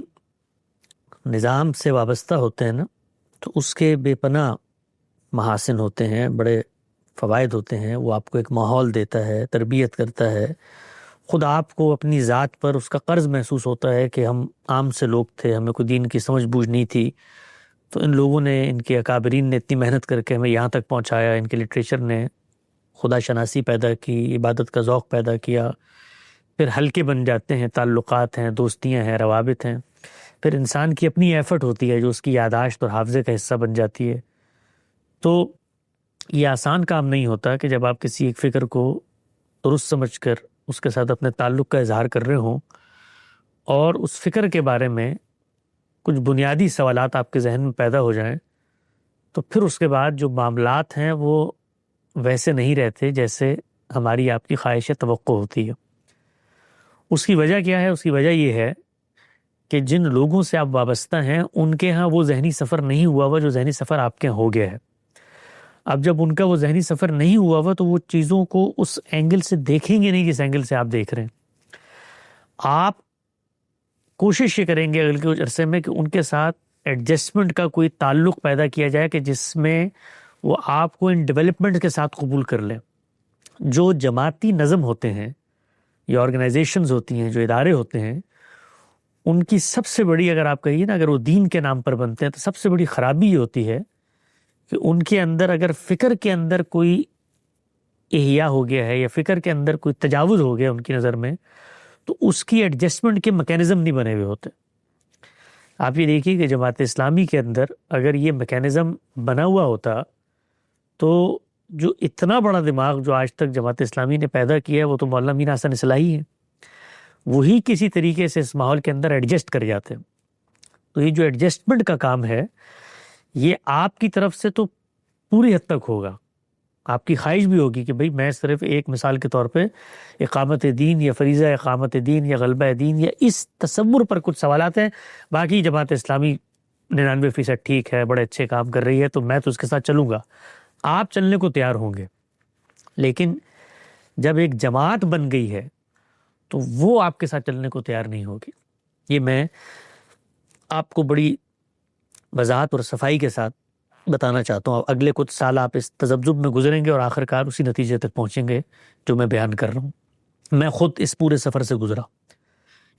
نظام سے وابستہ ہوتے ہیں نا تو اس کے بے پناہ محاسن ہوتے ہیں، بڑے فوائد ہوتے ہیں۔ وہ آپ کو ایک ماحول دیتا ہے، تربیت کرتا ہے، خود آپ کو اپنی ذات پر اس کا قرض محسوس ہوتا ہے کہ ہم عام سے لوگ تھے، ہمیں کوئی دین کی سمجھ بوجھ نہیں تھی، تو ان لوگوں نے، ان کے اکابرین نے اتنی محنت کر کے ہمیں یہاں تک پہنچایا، ان کے لٹریچر نے خدا شناسی پیدا کی، عبادت کا ذوق پیدا کیا، پھر ہلکے بن جاتے ہیں، تعلقات ہیں، دوستیاں ہیں، روابط ہیں، پھر انسان کی اپنی ایفرٹ ہوتی ہے جو اس کی یاداشت اور حافظے کا حصہ بن جاتی ہے۔ تو یہ آسان کام نہیں ہوتا کہ جب آپ کسی ایک فکر کو درست سمجھ کر اس کے ساتھ اپنے تعلق کا اظہار کر رہے ہوں اور اس فکر کے بارے میں کچھ بنیادی سوالات آپ کے ذہن میں پیدا ہو جائیں، تو پھر اس کے بعد جو معاملات ہیں وہ ویسے نہیں رہتے جیسے ہماری آپ کی خواہش توقع ہوتی ہے۔ اس کی وجہ کیا ہے؟ اس کی وجہ یہ ہے کہ جن لوگوں سے آپ وابستہ ہیں ان کے ہاں وہ ذہنی سفر نہیں ہوا ہوا جو ذہنی سفر آپ کے ہو گیا ہے۔ اب جب ان کا وہ ذہنی سفر نہیں ہوا ہوا تو وہ چیزوں کو اس اینگل سے دیکھیں گے نہیں جس اینگل سے آپ دیکھ رہے ہیں۔ آپ کوشش یہ کریں گے اگلے کچھ عرصے میں کہ ان کے ساتھ ایڈجسٹمنٹ کا کوئی تعلق پیدا کیا جائے کہ جس میں وہ آپ کو ان ڈیولپمنٹ کے ساتھ قبول کر لیں۔ جو جماعتی نظم ہوتے ہیں یا آرگنائزیشنز ہوتی ہیں، جو ادارے ہوتے ہیں، ان کی سب سے بڑی، اگر آپ کہیے نا، اگر وہ دین کے نام پر بنتے ہیں تو سب سے بڑی خرابی یہ ہوتی ہے کہ ان کے اندر اگر فکر کے اندر کوئی احیا ہو گیا ہے یا فکر کے اندر کوئی تجاوز ہو گیا ان کی نظر میں، تو اس کی ایڈجسٹمنٹ کے میکینزم نہیں بنے ہوئے ہوتے۔ آپ یہ دیکھیے کہ جماعت اسلامی کے اندر اگر یہ میکینزم بنا ہوا ہوتا تو جو اتنا بڑا دماغ جو آج تک جماعت اسلامی نے پیدا کیا ہے وہ تو مولانا مین حسن اصلاحی ہیں، وہی کسی طریقے سے اس ماحول کے اندر ایڈجسٹ کر جاتے ہیں۔ تو یہ جو ایڈجسٹمنٹ کا کام ہے یہ آپ کی طرف سے تو پوری حد تک ہوگا، آپ کی خواہش بھی ہوگی کہ بھئی میں صرف ایک مثال کے طور پہ اقامت دین یا فریضہ اقامت دین یا غلبہ دین یا اس تصور پر کچھ سوالات ہیں، باقی جماعت اسلامی 99% ٹھیک ہے، بڑے اچھے کام کر رہی ہے تو میں تو اس کے ساتھ چلوں گا۔ آپ چلنے کو تیار ہوں گے، لیکن جب ایک جماعت بن گئی ہے تو وہ آپ کے ساتھ چلنے کو تیار نہیں ہوگی۔ یہ میں آپ کو بڑی وضاحت اور صفائی کے ساتھ بتانا چاہتا ہوں. اگلے کچھ سال آپ اس تذبذب میں گزریں گے اور آخر کار اسی نتیجے تک پہنچیں گے جو میں بیان کر رہا ہوں. میں خود اس پورے سفر سے گزرا.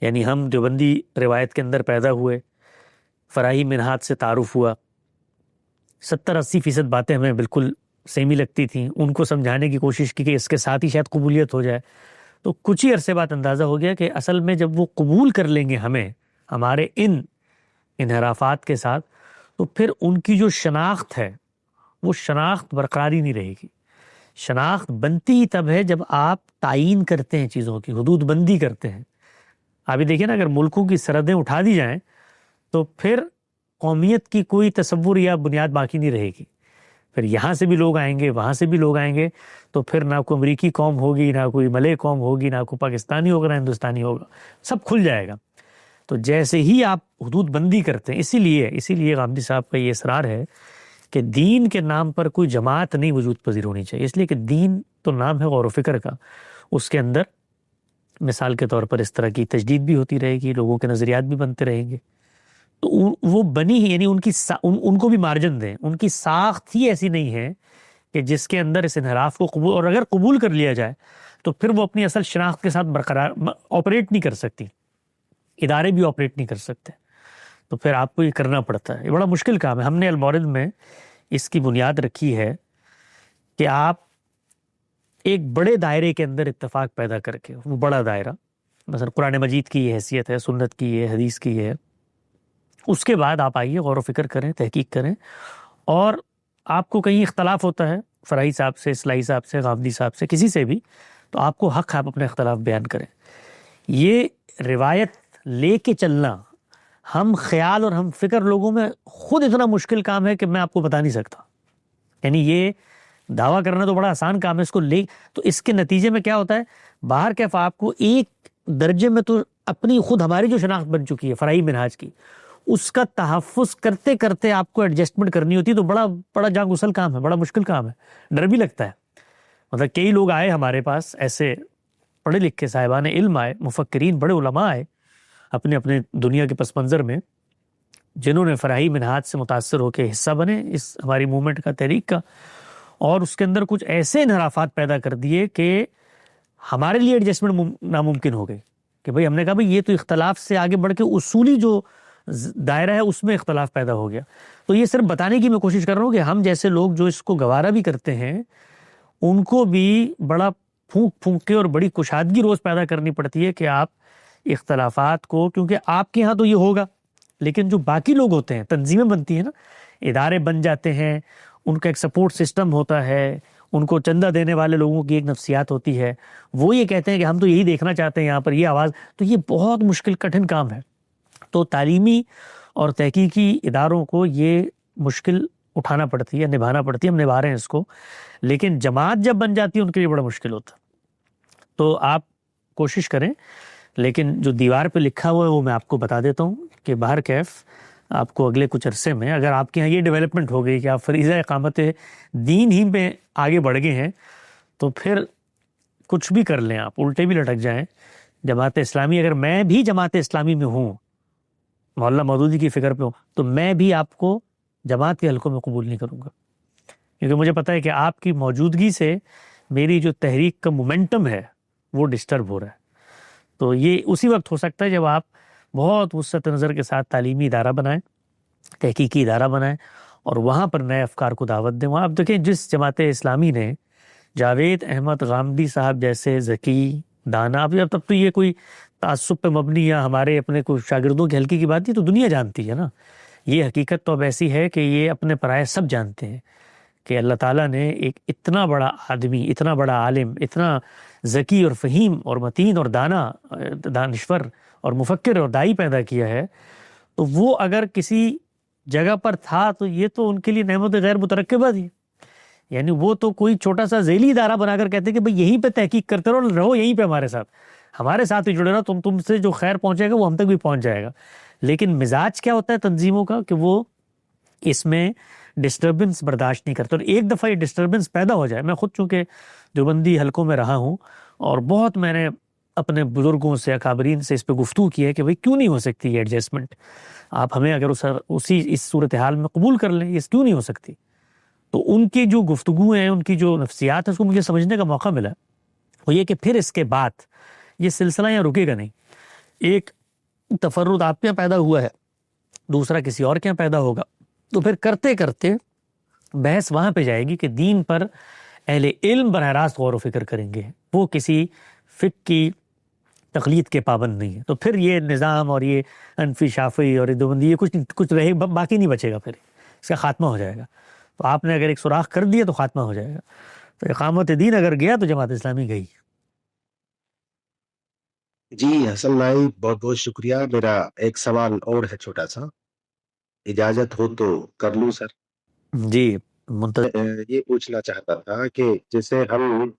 یعنی ہم دیوبندی روایت کے اندر پیدا ہوئے, فراہی منہاج سے تعارف ہوا, 70-80% باتیں ہمیں بالکل سیمی لگتی تھیں, ان کو سمجھانے کی کوشش کی کہ اس کے ساتھ ہی شاید قبولیت ہو جائے. تو کچھ ہی عرصے بعد اندازہ ہو گیا کہ اصل میں جب وہ قبول کر لیں گے ہمیں ہمارے ان انحرافات کے ساتھ, تو پھر ان کی جو شناخت ہے وہ شناخت برقرار ہی نہیں رہے گی. شناخت بنتی ہی تب ہے جب آپ تعین کرتے ہیں, چیزوں کی حدود بندی کرتے ہیں. آپ یہ دیکھیں نا, اگر ملکوں کی سرحدیں اٹھا دی جائیں تو پھر قومیت کی کوئی تصور یا بنیاد باقی نہیں رہے گی. پھر یہاں سے بھی لوگ آئیں گے, وہاں سے بھی لوگ آئیں گے, تو پھر نہ کوئی امریکی قوم ہوگی, نہ کوئی ملے قوم ہوگی, نہ کوئی پاکستانی ہوگا, نہ ہندوستانی ہوگا, سب کھل جائے گا. تو جیسے ہی آپ حدود بندی کرتے ہیں, اسی لیے غامدی صاحب کا یہ اصرار ہے کہ دین کے نام پر کوئی جماعت نہیں وجود پذیر ہونی چاہیے. اس لیے کہ دین تو نام ہے غور و فکر کا, اس کے اندر مثال کے طور پر اس طرح کی تجدید بھی ہوتی رہے گی, لوگوں کے نظریات بھی بنتے رہیں گے. تو وہ بنی ہی, یعنی ان کو بھی مارجن دیں. ان کی ساخت ہی ایسی نہیں ہے کہ جس کے اندر اس انحراف کو قبول, اور اگر قبول کر لیا جائے تو پھر وہ اپنی اصل شناخت کے ساتھ برقرار آپریٹ نہیں کر سکتی, ادارے بھی آپریٹ نہیں کر سکتے. تو پھر آپ کو یہ کرنا پڑتا ہے. یہ بڑا مشکل کام ہے. ہم نے المورد میں اس کی بنیاد رکھی ہے کہ آپ ایک بڑے دائرے کے اندر اتفاق پیدا کر کے, وہ بڑا دائرہ مثلا قرآن مجید کی یہ حیثیت ہے, سنت کی یہ, حدیث کی یہ ہے, اس کے بعد آپ آئیے, غور و فکر کریں, تحقیق کریں. اور آپ کو کہیں اختلاف ہوتا ہے فراہی صاحب سے, اصلاحی صاحب سے, غامدی صاحب سے, کسی سے بھی, تو آپ کو حق ہے آپ اپنے اختلاف بیان کریں. یہ روایت لے کے چلنا, ہم خیال اور ہم فکر لوگوں میں خود اتنا مشکل کام ہے کہ میں آپ کو بتا نہیں سکتا. یعنی یہ دعویٰ کرنا تو بڑا آسان کام ہے, اس کو لے, تو اس کے نتیجے میں کیا ہوتا ہے, باہر کیف آپ کو ایک درجے میں تو اپنی خود ہماری جو شناخت بن چکی ہے فراہی منہاج کی, اس کا تحفظ کرتے کرتے آپ کو ایڈجسٹمنٹ کرنی ہوتی ہے. تو بڑا جاں گسل کام ہے, بڑا مشکل کام ہے, ڈر بھی لگتا ہے. مطلب کئی لوگ آئے ہمارے پاس, ایسے پڑھے لکھے صاحبان علم آئے, مفکرین, بڑے علماء آئے اپنے اپنے دنیا کے پس منظر میں, جنہوں نے فراہی منہاج سے متاثر ہو کے حصہ بنے اس ہماری موومنٹ کا, تحریک کا, اور اس کے اندر کچھ ایسے انحرافات پیدا کر دیے کہ ہمارے لیے ایڈجسٹمنٹ ناممکن ہو گئی. کہ بھئی ہم نے کہا بھئی یہ تو اختلاف سے آگے بڑھ کے اصولی جو دائرہ ہے اس میں اختلاف پیدا ہو گیا. تو یہ صرف بتانے کی میں کوشش کر رہا ہوں کہ ہم جیسے لوگ جو اس کو گوارا بھی کرتے ہیں, ان کو بھی بڑا پھونک کے اور بڑی کشادگی روز پیدا کرنی پڑتی ہے کہ آپ اختلافات کو, کیونکہ آپ کے ہاں تو یہ ہوگا, لیکن جو باقی لوگ ہوتے ہیں, تنظیمیں بنتی ہیں نا, ادارے بن جاتے ہیں, ان کا ایک سپورٹ سسٹم ہوتا ہے, ان کو چندہ دینے والے لوگوں کی ایک نفسیات ہوتی ہے, وہ یہ کہتے ہیں کہ ہم تو یہی دیکھنا چاہتے ہیں یہاں پر یہ آواز. تو یہ بہت مشکل کٹھن کام ہے. تو تعلیمی اور تحقیقی اداروں کو یہ مشکل اٹھانا پڑتی ہے, نبھانا پڑتی ہے. ہم نبھا رہے ہیں اس کو, لیکن جماعت جب بن جاتی ہے ان کے لیے بڑا مشکل ہوتا ہے. تو آپ کوشش کریں, لیکن جو دیوار پہ لکھا ہوا ہے وہ میں آپ کو بتا دیتا ہوں کہ باہر کیف آپ کو اگلے کچھ عرصے میں, اگر آپ کے یہاں یہ ڈیولپمنٹ ہو گئی کہ آپ فریضہ اقامت دین ہی پہ آگے بڑھ گئے ہیں, تو پھر کچھ بھی کر لیں آپ, الٹے بھی لٹک جائیں. جماعت اسلامی, اگر میں بھی جماعت اسلامی میں ہوں, مولانا مودودی کی فکر پہ ہوں, تو میں بھی آپ کو جماعت کے حلقوں میں قبول نہیں کروں گا, کیونکہ مجھے پتہ ہے کہ آپ کی موجودگی سے میری جو تحریک کا مومنٹم ہے وہ ڈسٹرب ہو رہا ہے. تو یہ اسی وقت ہو سکتا ہے جب آپ بہت وسعت نظر کے ساتھ تعلیمی ادارہ بنائیں, تحقیقی ادارہ بنائیں, اور وہاں پر نئے افکار کو دعوت دیں. وہاں آپ دیکھیں جس جماعت اسلامی نے جاوید احمد غامدی صاحب جیسے ذکی, دانا, اب تب تو یہ کوئی تعصب پہ مبنی یا ہمارے اپنے کوئی شاگردوں کے حلقے کی بات نہیں, تو دنیا جانتی ہے نا. یہ حقیقت تو اب ایسی ہے کہ یہ اپنے پرائے سب جانتے ہیں کہ اللہ تعالیٰ نے ایک اتنا بڑا آدمی, اتنا بڑا عالم, اتنا ذکی اور فہیم اور متین اور دانشور اور مفکر اور دائی پیدا کیا ہے. تو وہ اگر کسی جگہ پر تھا تو یہ تو ان کے لیے نعمت غیر مترکبہ تھی. یعنی وہ تو کوئی چھوٹا سا ذیلی ادارہ بنا کر کہتے کہ بھئی یہیں پہ تحقیق کرتے رہو یہیں پہ ہمارے ساتھ ہی جڑے رہو, تم سے جو خیر پہنچے گا وہ ہم تک بھی پہنچ جائے گا. لیکن مزاج کیا ہوتا ہے تنظیموں کا کہ وہ اس میں ڈسٹربنس برداشت نہیں کرتے, اور ایک دفعہ یہ ڈسٹربنس پیدا ہو جائے. میں خود چونکہ دیوبندی حلقوں میں رہا ہوں اور بہت میں نے اپنے بزرگوں سے اکابرین سے اس پہ گفتگو کی ہے کہ بھئی کیوں نہیں ہو سکتی یہ ایڈجسٹمنٹ، آپ ہمیں اگر اس صورتحال میں قبول کر لیں، یہ کیوں نہیں ہو سکتی؟ تو ان کی جو گفتگو ہیں، ان کی جو نفسیات ہے، اس کو مجھے سمجھنے کا موقع ملا، وہ یہ کہ پھر اس کے بعد یہ سلسلہ یہاں رکے گا نہیں. ایک تفرد آپ کے یہاں پیدا ہوا ہے، دوسرا کسی اور کے یہاں پیدا ہوگا، تو پھر کرتے کرتے بحث وہاں پہ جائے گی کہ دین پر اہل علم براہ راست غور و فکر کریں گے، وہ کسی فقہ کی تقلید کے پابند نہیں ہے. تو پھر یہ نظام اور یہ انفی شافعی اور دیوبندی یہ کچھ رہے باقی نہیں بچے گا، پھر اس کا خاتمہ ہو جائے گا. تو آپ نے اگر ایک سوراخ کر دیا تو خاتمہ ہو جائے گا. تو اقامت دین اگر گیا تو جماعت اسلامی گئی. جی حسن بھائی بہت بہت شکریہ. میرا ایک سوال اور ہے چھوٹا سا، اجازت ہو تو کر لوں سر؟ جی منتظر. یہ پوچھنا چاہتا تھا کہ جیسے ہم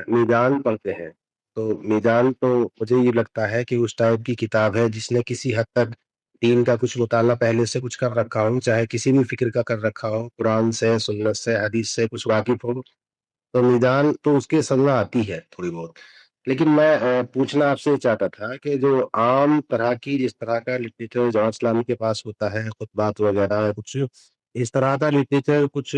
میدان پڑھتے ہیں، تو میدان تو مجھے یہ لگتا ہے کہ اس ٹائپ کی کتاب ہے جس نے کسی حد تک دین کا کچھ مطالعہ پہلے سے کچھ کر رکھا ہو، چاہے کسی بھی فکر کا کر رکھا ہو، قرآن سے، سنت سے، حدیث سے کچھ واقف ہو، تو میدان تو اس کے سمجھ آتی ہے تھوڑی بہت. لیکن میں پوچھنا آپ سے چاہتا تھا کہ جو عام طرح کی جس طرح کا لٹریچر جماعت اسلامی کے پاس ہوتا ہے، خطبات وغیرہ، کچھ اس طرح کا لٹریچر کچھ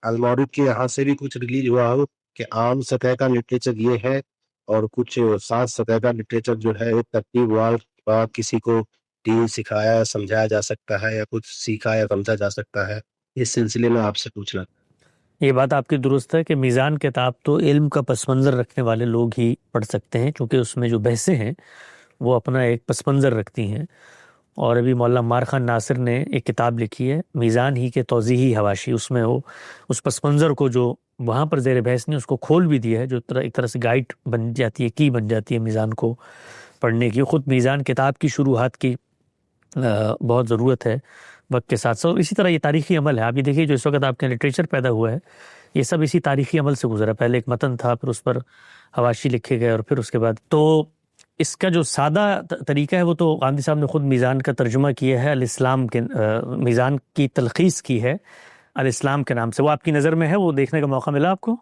المعارف کے یہاں سے بھی کچھ ریلیز ہوا ہو کہ عام سطح کا لٹریچر یہ ہے، اور کچھ ساتھ سطح کا لٹریچر جو ہے ایک ترتیب وار بعد کسی کو دین سکھایا یا سمجھایا جا سکتا ہے، یا کچھ سیکھا یا سمجھا جا سکتا ہے؟ اس سلسلے میں آپ سے پوچھنا. یہ بات آپ کی درست ہے کہ میزان کتاب تو علم کا پس منظر رکھنے والے لوگ ہی پڑھ سکتے ہیں، چونکہ اس میں جو بحثیں ہیں وہ اپنا ایک پس منظر رکھتی ہیں. اور ابھی مولانا عمار خان ناصر نے ایک کتاب لکھی ہے میزان ہی کے توضیحی حواشی، اس میں وہ اس پس منظر کو جو وہاں پر زیر بحث نہیں اس کو کھول بھی دیا ہے، جو ایک طرح سے گائیڈ بن جاتی ہے، کی بن جاتی ہے میزان کو پڑھنے کی. خود میزان کتاب کی شروحات کی بہت ضرورت ہے وقت کے ساتھ ساتھ. اسی طرح یہ تاریخی عمل ہے. آپ یہ دیکھیے جو اس وقت آپ کے لٹریچر پیدا ہوا ہے یہ سب اسی تاریخی عمل سے گزرا. پہلے ایک متن تھا، پھر اس پر حواشی لکھے گئے، اور پھر اس کے بعد تو اس کا جو سادہ طریقہ ہے وہ تو غامدی صاحب نے خود میزان کا ترجمہ کیا ہے، الاسلام کے میزان کی تلخیص کی ہے الاسلام کے نام سے. وہ آپ کی نظر میں ہے، وہ دیکھنے کا موقع ملا آپ کو؟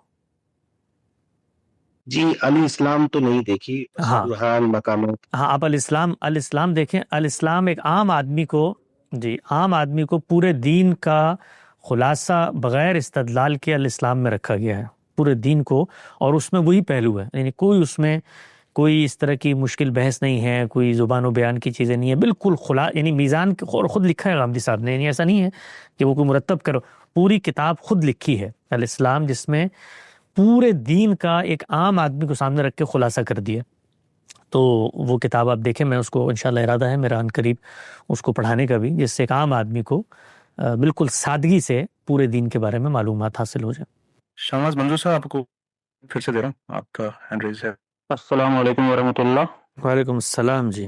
جی الاسلام تو نہیں دیکھی. ہاں روحان مقامات. ہاں آپ الاسلام دیکھیں. الاسلام ایک عام آدمی کو پورے دین کا خلاصہ بغیر استدلال کے الاسلام میں رکھا گیا ہے، پورے دین کو، اور اس میں وہی پہلو ہے، یعنی کوئی اس طرح کی مشکل بحث نہیں ہے، کوئی زبان و بیان کی چیزیں نہیں ہے، بالکل یعنی میزان اور خود لکھا ہے غامدی صاحب نے، یعنی ایسا نہیں ہے کہ وہ کوئی مرتب کرو، پوری کتاب خود لکھی ہے الاسلام، جس میں پورے دین کا ایک عام آدمی کو سامنے رکھ کے خلاصہ کر دیا. تو وہ کتاب آپ دیکھیں، میں اس کو انشاءاللہ ارادہ ہے میرا عن قریب اس کو پڑھانے کا بھی، جس سے ایک عام آدمی کو بالکل سادگی سے پورے دین کے بارے میں معلومات حاصل ہو جائے. شہنواز منظور صاحب آپ کو پھر سے دے رہا ہوں، آپ کا ہینڈ ریز ہے. السلام علیکم ورحمۃ اللہ. وعلیکم السلام. جی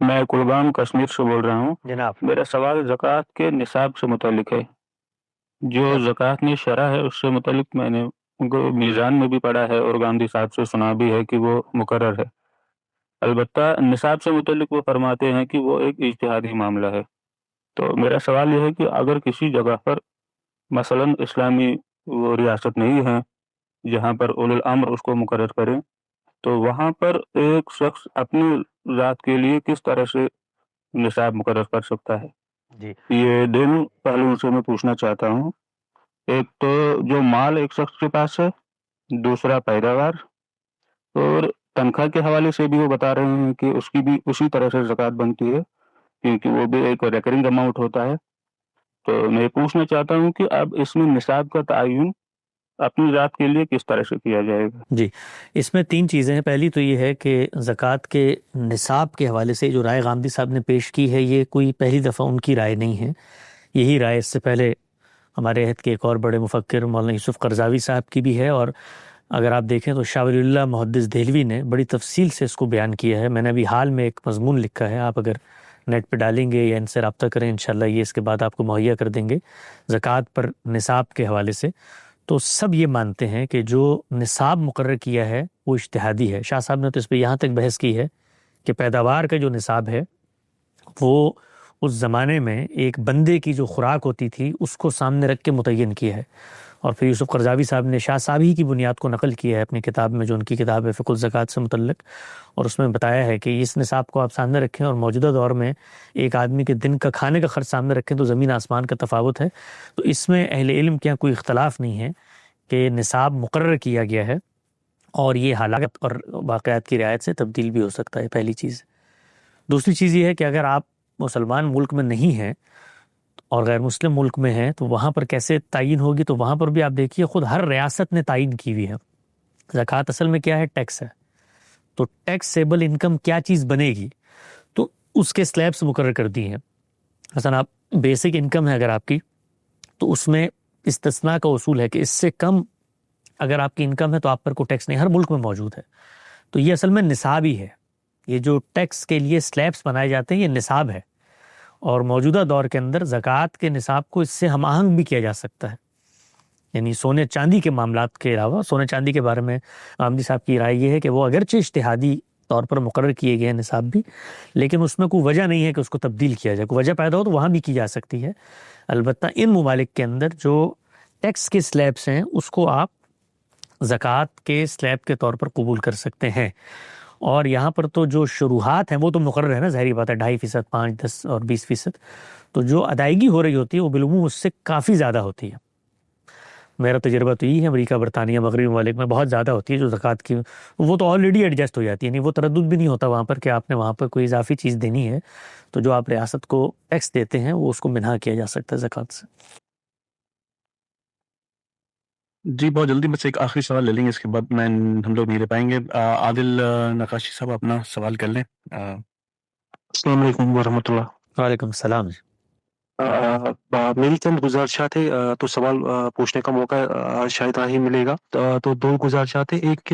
میں کلگام کشمیر سے بول رہا ہوں. جناب. میرا سوال زکوٰۃ کے نصاب سے متعلق ہے. جو زکوٰۃ میں شرح ہے اس سے متعلق میں نے میزان میں بھی پڑھا ہے اور گاندھی صاحب سے سنا بھی ہے کہ وہ مقرر ہے. البتہ نصاب سے متعلق وہ فرماتے ہیں کہ وہ ایک اجتہادی معاملہ ہے. تو میرا سوال یہ ہے کہ اگر کسی جگہ پر مثلاً اسلامی وہ ریاست نہیں ہے جہاں پر اولو الامر اس کو مقرر کریں، تو وہاں پر ایک شخص اپنی ذات کے لیے کس طرح سے نصاب مقرر کر سکتا ہے؟ جی یہ دونوں پہلوؤں سے میں پوچھنا چاہتا ہوں. ایک تو جو مال ایک شخص کے پاس ہے، دوسرا پیداوار، اور تنخواہ کے حوالے سے بھی وہ بتا رہے ہیں کہ اس کی بھی اسی طرح سے زکوٰۃ بنتی ہے کیونکہ وہ بھی ایک ریکرنگ اماؤنٹ ہوتا ہے. تو میں پوچھنا چاہتا ہوں کہ اب اس میں نصاب کا تعین اپنی ذات کے لیے کس طرح سے کیا جائے گا؟ جی اس میں تین چیزیں ہیں. پہلی تو یہ ہے کہ زکوٰۃ کے نصاب کے حوالے سے جو رائے غامدی صاحب نے پیش کی ہے یہ کوئی پہلی دفعہ ان کی رائے نہیں ہے. یہی رائے اس سے پہلے ہمارے عہد کے ایک اور بڑے مفکر مولانا یوسف قرضاوی صاحب کی بھی ہے، اور اگر آپ دیکھیں تو شاہ ولی اللہ محدث دہلوی نے بڑی تفصیل سے اس کو بیان کیا ہے. میں نے ابھی حال میں ایک مضمون لکھا ہے، آپ اگر نیٹ پہ ڈالیں گے یا ان سے رابطہ کریں انشاءاللہ یہ اس کے بعد آپ کو مہیا کر دیں گے زکوٰۃ پر نصاب کے حوالے سے. تو سب یہ مانتے ہیں کہ جو نصاب مقرر کیا ہے وہ اجتہادی ہے. شاہ صاحب نے تو اس پہ یہاں تک بحث کی ہے کہ پیداوار کا جو نصاب ہے وہ اس زمانے میں ایک بندے کی جو خوراک ہوتی تھی اس کو سامنے رکھ کے متعین کیا ہے، اور پھر یوسف قرضاوی صاحب نے شاہ صاحب ہی کی بنیاد کو نقل کیا ہے اپنی کتاب میں، جو ان کی کتاب ہے فقہ الزکوٰۃ سے متعلق، اور اس میں بتایا ہے کہ اس نصاب کو آپ سامنے رکھیں اور موجودہ دور میں ایک آدمی کے دن کا کھانے کا خرچ سامنے رکھیں تو زمین آسمان کا تفاوت ہے۔ تو اس میں اہل علم کے یہاں کوئی اختلاف نہیں ہے کہ نصاب مقرر کیا گیا ہے، اور یہ حالات اور واقعات کی رعایت سے تبدیل بھی ہو سکتا ہے، پہلی چیز۔ دوسری چیز یہ ہے کہ اگر آپ مسلمان ملک میں نہیں ہیں اور غیر مسلم ملک میں ہیں تو وہاں پر کیسے تعین ہوگی؟ تو وہاں پر بھی آپ دیکھیے خود ہر ریاست نے تعین کی ہوئی ہے۔ زکوٰۃ اصل میں کیا ہے؟ ٹیکس ہے۔ تو ٹیکسیبل انکم کیا چیز بنے گی؟ تو اس کے سلیبس مقرر کر دی ہیں۔ مثلا آپ بیسک انکم ہے اگر آپ کی، تو اس میں استثناء کا اصول ہے کہ اس سے کم اگر آپ کی انکم ہے تو آپ پر کوئی ٹیکس نہیں، ہر ملک میں موجود ہے۔ تو یہ اصل میں نصاب ہی ہے، یہ جو ٹیکس کے لیے سلیبس بنائے جاتے ہیں یہ نصاب ہے، اور موجودہ دور کے اندر زکوٰۃ کے نصاب کو اس سے ہم آہنگ بھی کیا جا سکتا ہے۔ یعنی سونے چاندی کے معاملات کے علاوہ سونے چاندی کے بارے میں غامدی صاحب کی رائے یہ ہے کہ وہ اگرچہ اجتہادی طور پر مقرر کیے گئے ہیں نصاب بھی، لیکن اس میں کوئی وجہ نہیں ہے کہ اس کو تبدیل کیا جائے۔ کوئی وجہ پیدا ہو تو وہاں بھی کی جا سکتی ہے۔ البتہ ان ممالک کے اندر جو ٹیکس کے سلیبس ہیں اس کو آپ زکوٰۃ کے سلیب کے طور پر قبول کر سکتے ہیں، اور یہاں پر تو جو شروحات ہیں وہ تو مقرر ہے نا، ظاہری بات ہے، 2.5%، 5%، 10% اور 20%۔ تو جو ادائیگی ہو رہی ہوتی ہے وہ بالعموم اس سے کافی زیادہ ہوتی ہے۔ میرا تجربہ تو یہی ہے، امریکہ، برطانیہ، مغربی ممالک میں بہت زیادہ ہوتی ہے جو زکوٰۃ کی، وہ تو آلریڈی ایڈجسٹ ہو جاتی ہے، یعنی وہ تردد بھی نہیں ہوتا وہاں پر کہ آپ نے وہاں پر کوئی اضافی چیز دینی ہے، تو جو آپ ریاست کو ٹیکس دیتے ہیں وہ اس کو منہا کیا جا سکتا ہے زکوٰۃ سے۔ جی بہت جلدی بس ایک آخری سوال لے لیں گے، اس کے بعد ہم لوگ نہیں لے پائیں گے۔ عادل نقاشی صاحب اپنا سوال کر لیں۔ السلام علیکم ورحمۃ اللہ۔ وعلیکم السلام۔ میری چند گزارشات ہے، تو سوال پوچھنے کا موقع شاید ہی ملے گا۔ تو دو گزارشات ہے، ایک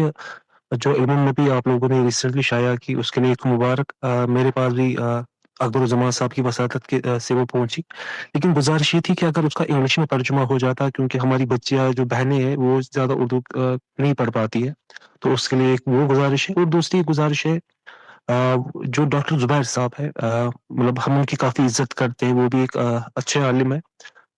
جو علم النبی آپ لوگوں نے ریسنٹلی شائع کی اس کے لیے ایک مبارک، میرے پاس بھی اکبر الزمان صاحب کی وساطت سے وہ پہنچی، لیکن گزارش یہ تھی کہ اگر اس کا انگلش میں ترجمہ ہو جاتا، کیونکہ ہماری بچیاں جو بہنیں ہیں وہ زیادہ اردو نہیں پڑھ پاتی ہے، تو اس کے لیے ایک وہ گزارش ہے۔ اور دوسری گزارش ہے، جو ڈاکٹر زبیر صاحب ہے، مطلب ہم ان کی کافی عزت کرتے ہیں، وہ بھی ایک اچھے عالم ہے،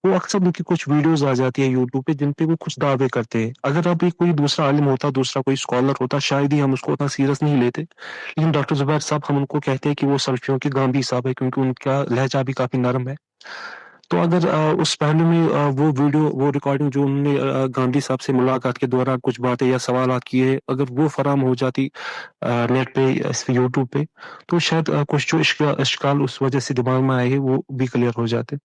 وہ اکثر ان کی کچھ ویڈیوز آ جاتی ہے یوٹیوب پہ جن پہ وہ کچھ دعوے کرتے ہیں۔ اگر ابھی کوئی دوسرا عالم ہوتا، دوسرا کوئی اسکالر ہوتا، شاید ہی ہم اس کو اتنا سیریس نہیں لیتے، لیکن ڈاکٹر زبیر صاحب ہم ان کو کہتے ہیں کہ وہ سلفیوں کے گاندھی صاحب ہے، کیونکہ ان کا لہجہ بھی کافی نرم ہے۔ تو اگر اس پہلو میں وہ ویڈیو، وہ ریکارڈنگ جو انہوں نے گاندھی صاحب سے ملاقات کے دوران کچھ باتیں یا سوالات کیے، اگر وہ فراہم ہو جاتی نیٹ پہ، اس یوٹیوب پہ، تو شاید کچھ جو اشکال اس وجہ سے دماغ میں آئے ہیں وہ بھی کلیئر ہو جاتے۔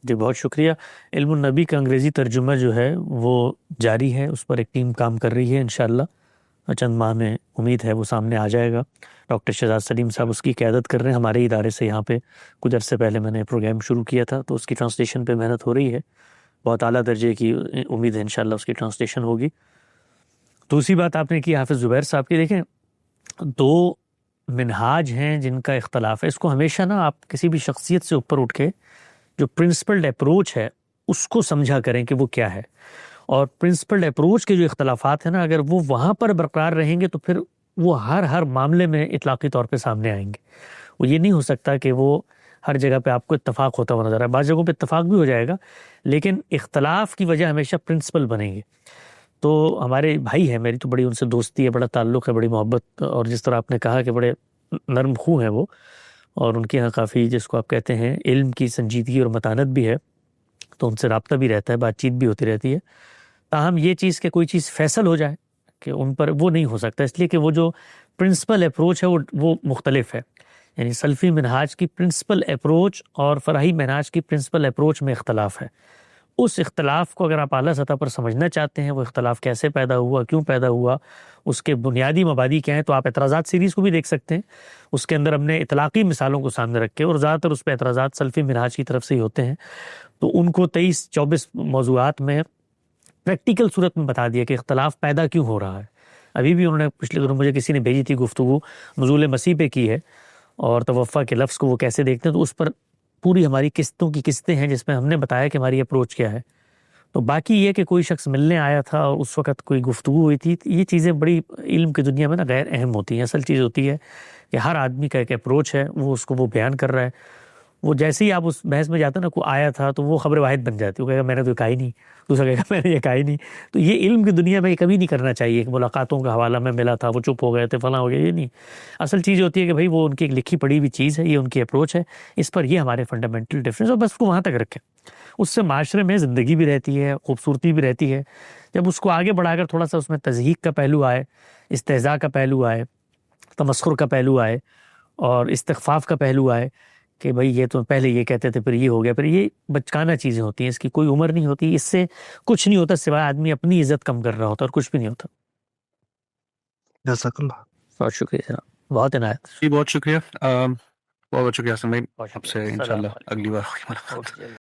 جی بہت شکریہ۔ علم النبی کا انگریزی ترجمہ جو ہے وہ جاری ہے، اس پر ایک ٹیم کام کر رہی ہے، انشاءاللہ چند ماہ میں امید ہے وہ سامنے آ جائے گا۔ ڈاکٹر شہزاد سلیم صاحب اس کی قیادت کر رہے ہیں، ہمارے ادارے سے یہاں پہ کچھ عرصے پہلے میں نے پروگرام شروع کیا تھا، تو اس کی ٹرانسلیشن پہ محنت ہو رہی ہے، بہت اعلیٰ درجے کی امید ہے انشاءاللہ اس کی ٹرانسلیشن ہوگی۔ دوسری بات آپ نے کی حافظ زبیر صاحب کی، دیکھیں دو منہاج ہیں جن کا اختلاف ہے، اس کو ہمیشہ نا آپ کسی بھی شخصیت سے اوپر اٹھ کے جو پرنسپلڈ اپروچ ہے اس کو سمجھا کریں کہ وہ کیا ہے، اور پرنسپلڈ اپروچ کے جو اختلافات ہیں نا، اگر وہ وہاں پر برقرار رہیں گے تو پھر وہ ہر معاملے میں اطلاقی طور پہ سامنے آئیں گے۔ وہ یہ نہیں ہو سکتا کہ وہ ہر جگہ پہ آپ کو اتفاق ہوتا ہوا نظر آئے، بعض جگہوں پہ اتفاق بھی ہو جائے گا لیکن اختلاف کی وجہ ہمیشہ پرنسپل بنیں گے۔ تو ہمارے بھائی ہیں، میری تو بڑی ان سے دوستی ہے، بڑا تعلق ہے، بڑی محبت، اور جس طرح آپ نے کہا کہ بڑے نرم خو ہیں وہ، اور ان کے یہاں کافی جس کو آپ کہتے ہیں علم کی سنجیدگی اور متانت بھی ہے، تو ان سے رابطہ بھی رہتا ہے، بات چیت بھی ہوتی رہتی ہے۔ تاہم یہ چیز کہ کوئی چیز فیصل ہو جائے کہ ان پر، وہ نہیں ہو سکتا، اس لیے کہ وہ جو پرنسپل اپروچ ہے وہ مختلف ہے، یعنی سلفی منہاج کی پرنسپل اپروچ اور فراہی منہاج کی پرنسپل اپروچ میں اختلاف ہے۔ اس اختلاف کو اگر آپ اعلیٰ سطح پر سمجھنا چاہتے ہیں، وہ اختلاف کیسے پیدا ہوا، کیوں پیدا ہوا، اس کے بنیادی مبادی کیا ہیں، تو آپ اعتراضات سیریز کو بھی دیکھ سکتے ہیں۔ اس کے اندر ہم نے اطلاقی مثالوں کو سامنے رکھے، اور زیادہ تر اس پہ اعتراضات سلفی منہاج کی طرف سے ہی ہوتے ہیں، تو ان کو 23-24 موضوعات میں پریکٹیکل صورت میں بتا دیا کہ اختلاف پیدا کیوں ہو رہا ہے۔ ابھی بھی انہوں نے پچھلے دنوں مجھے کسی نے بھیجی تھی گفتگو نزول مسیح پہ کی ہے، اور توفع کے لفظ کو وہ کیسے دیکھتے ہیں، تو اس پر پوری ہماری قسطوں کی قسطیں ہیں جس میں ہم نے بتایا کہ ہماری اپروچ کیا ہے۔ تو باقی یہ کہ کوئی شخص ملنے آیا تھا اور اس وقت کوئی گفتگو ہوئی تھی، یہ چیزیں بڑی علم کی دنیا میں نا غیر اہم ہوتی ہیں۔ اصل چیز ہوتی ہے کہ ہر آدمی کا ایک اپروچ ہے، وہ اس کو وہ بیان کر رہا ہے، وہ جیسے ہی آپ اس بحث میں جاتے ہیں نا، کوئی آیا تھا تو وہ خبر واحد بن جاتی ہے، وہ کہے گا میں نے تو کہا ہی نہیں، دوسرا کہے گا میں نے یہ کہا ہی نہیں. تو یہ علم کی دنیا میں کبھی نہیں کرنا چاہیے کہ ملاقاتوں کا حوالہ میں ملا تھا، وہ چپ ہو گئے تھے، فلاں ہو گیا. یہ نہیں. اصل چیز ہوتی ہے کہ بھائی وہ ان کی ایک لکھی پڑھی ہوئی چیز ہے، یہ ان کی اپروچ ہے، اس پر یہ ہمارے فنڈامنٹل ڈفرینس، اور بس کو وہاں تک رکھیں. اس سے معاشرے میں زندگی بھی رہتی ہے، خوبصورتی بھی رہتی ہے. جب اس کو آگے بڑھا کر تھوڑا سا اس میں تضحیق کا پہلو آئے، استہزاء کا پہلو آئے، تمسخر کا پہلو آئے، اور استخفاف کا پہلو آئے کہ بھئی یہ تو پہلے یہ کہتے تھے پھر یہ ہو گیا، پھر یہ بچکانہ چیزیں ہوتی ہیں، اس کی کوئی عمر نہیں ہوتی، اس سے کچھ نہیں ہوتا سوائے آدمی اپنی عزت کم کر رہا ہوتا، اور کچھ بھی نہیں ہوتا. جزاک اللہ. بہت شکریہ جناب، بہت عنایت. جی بہت شکریہ، بہت شکریہ حسن بھائی. آپ سے السلام انشاءاللہ علیکم. اگلی بار ملاقات. اوکے.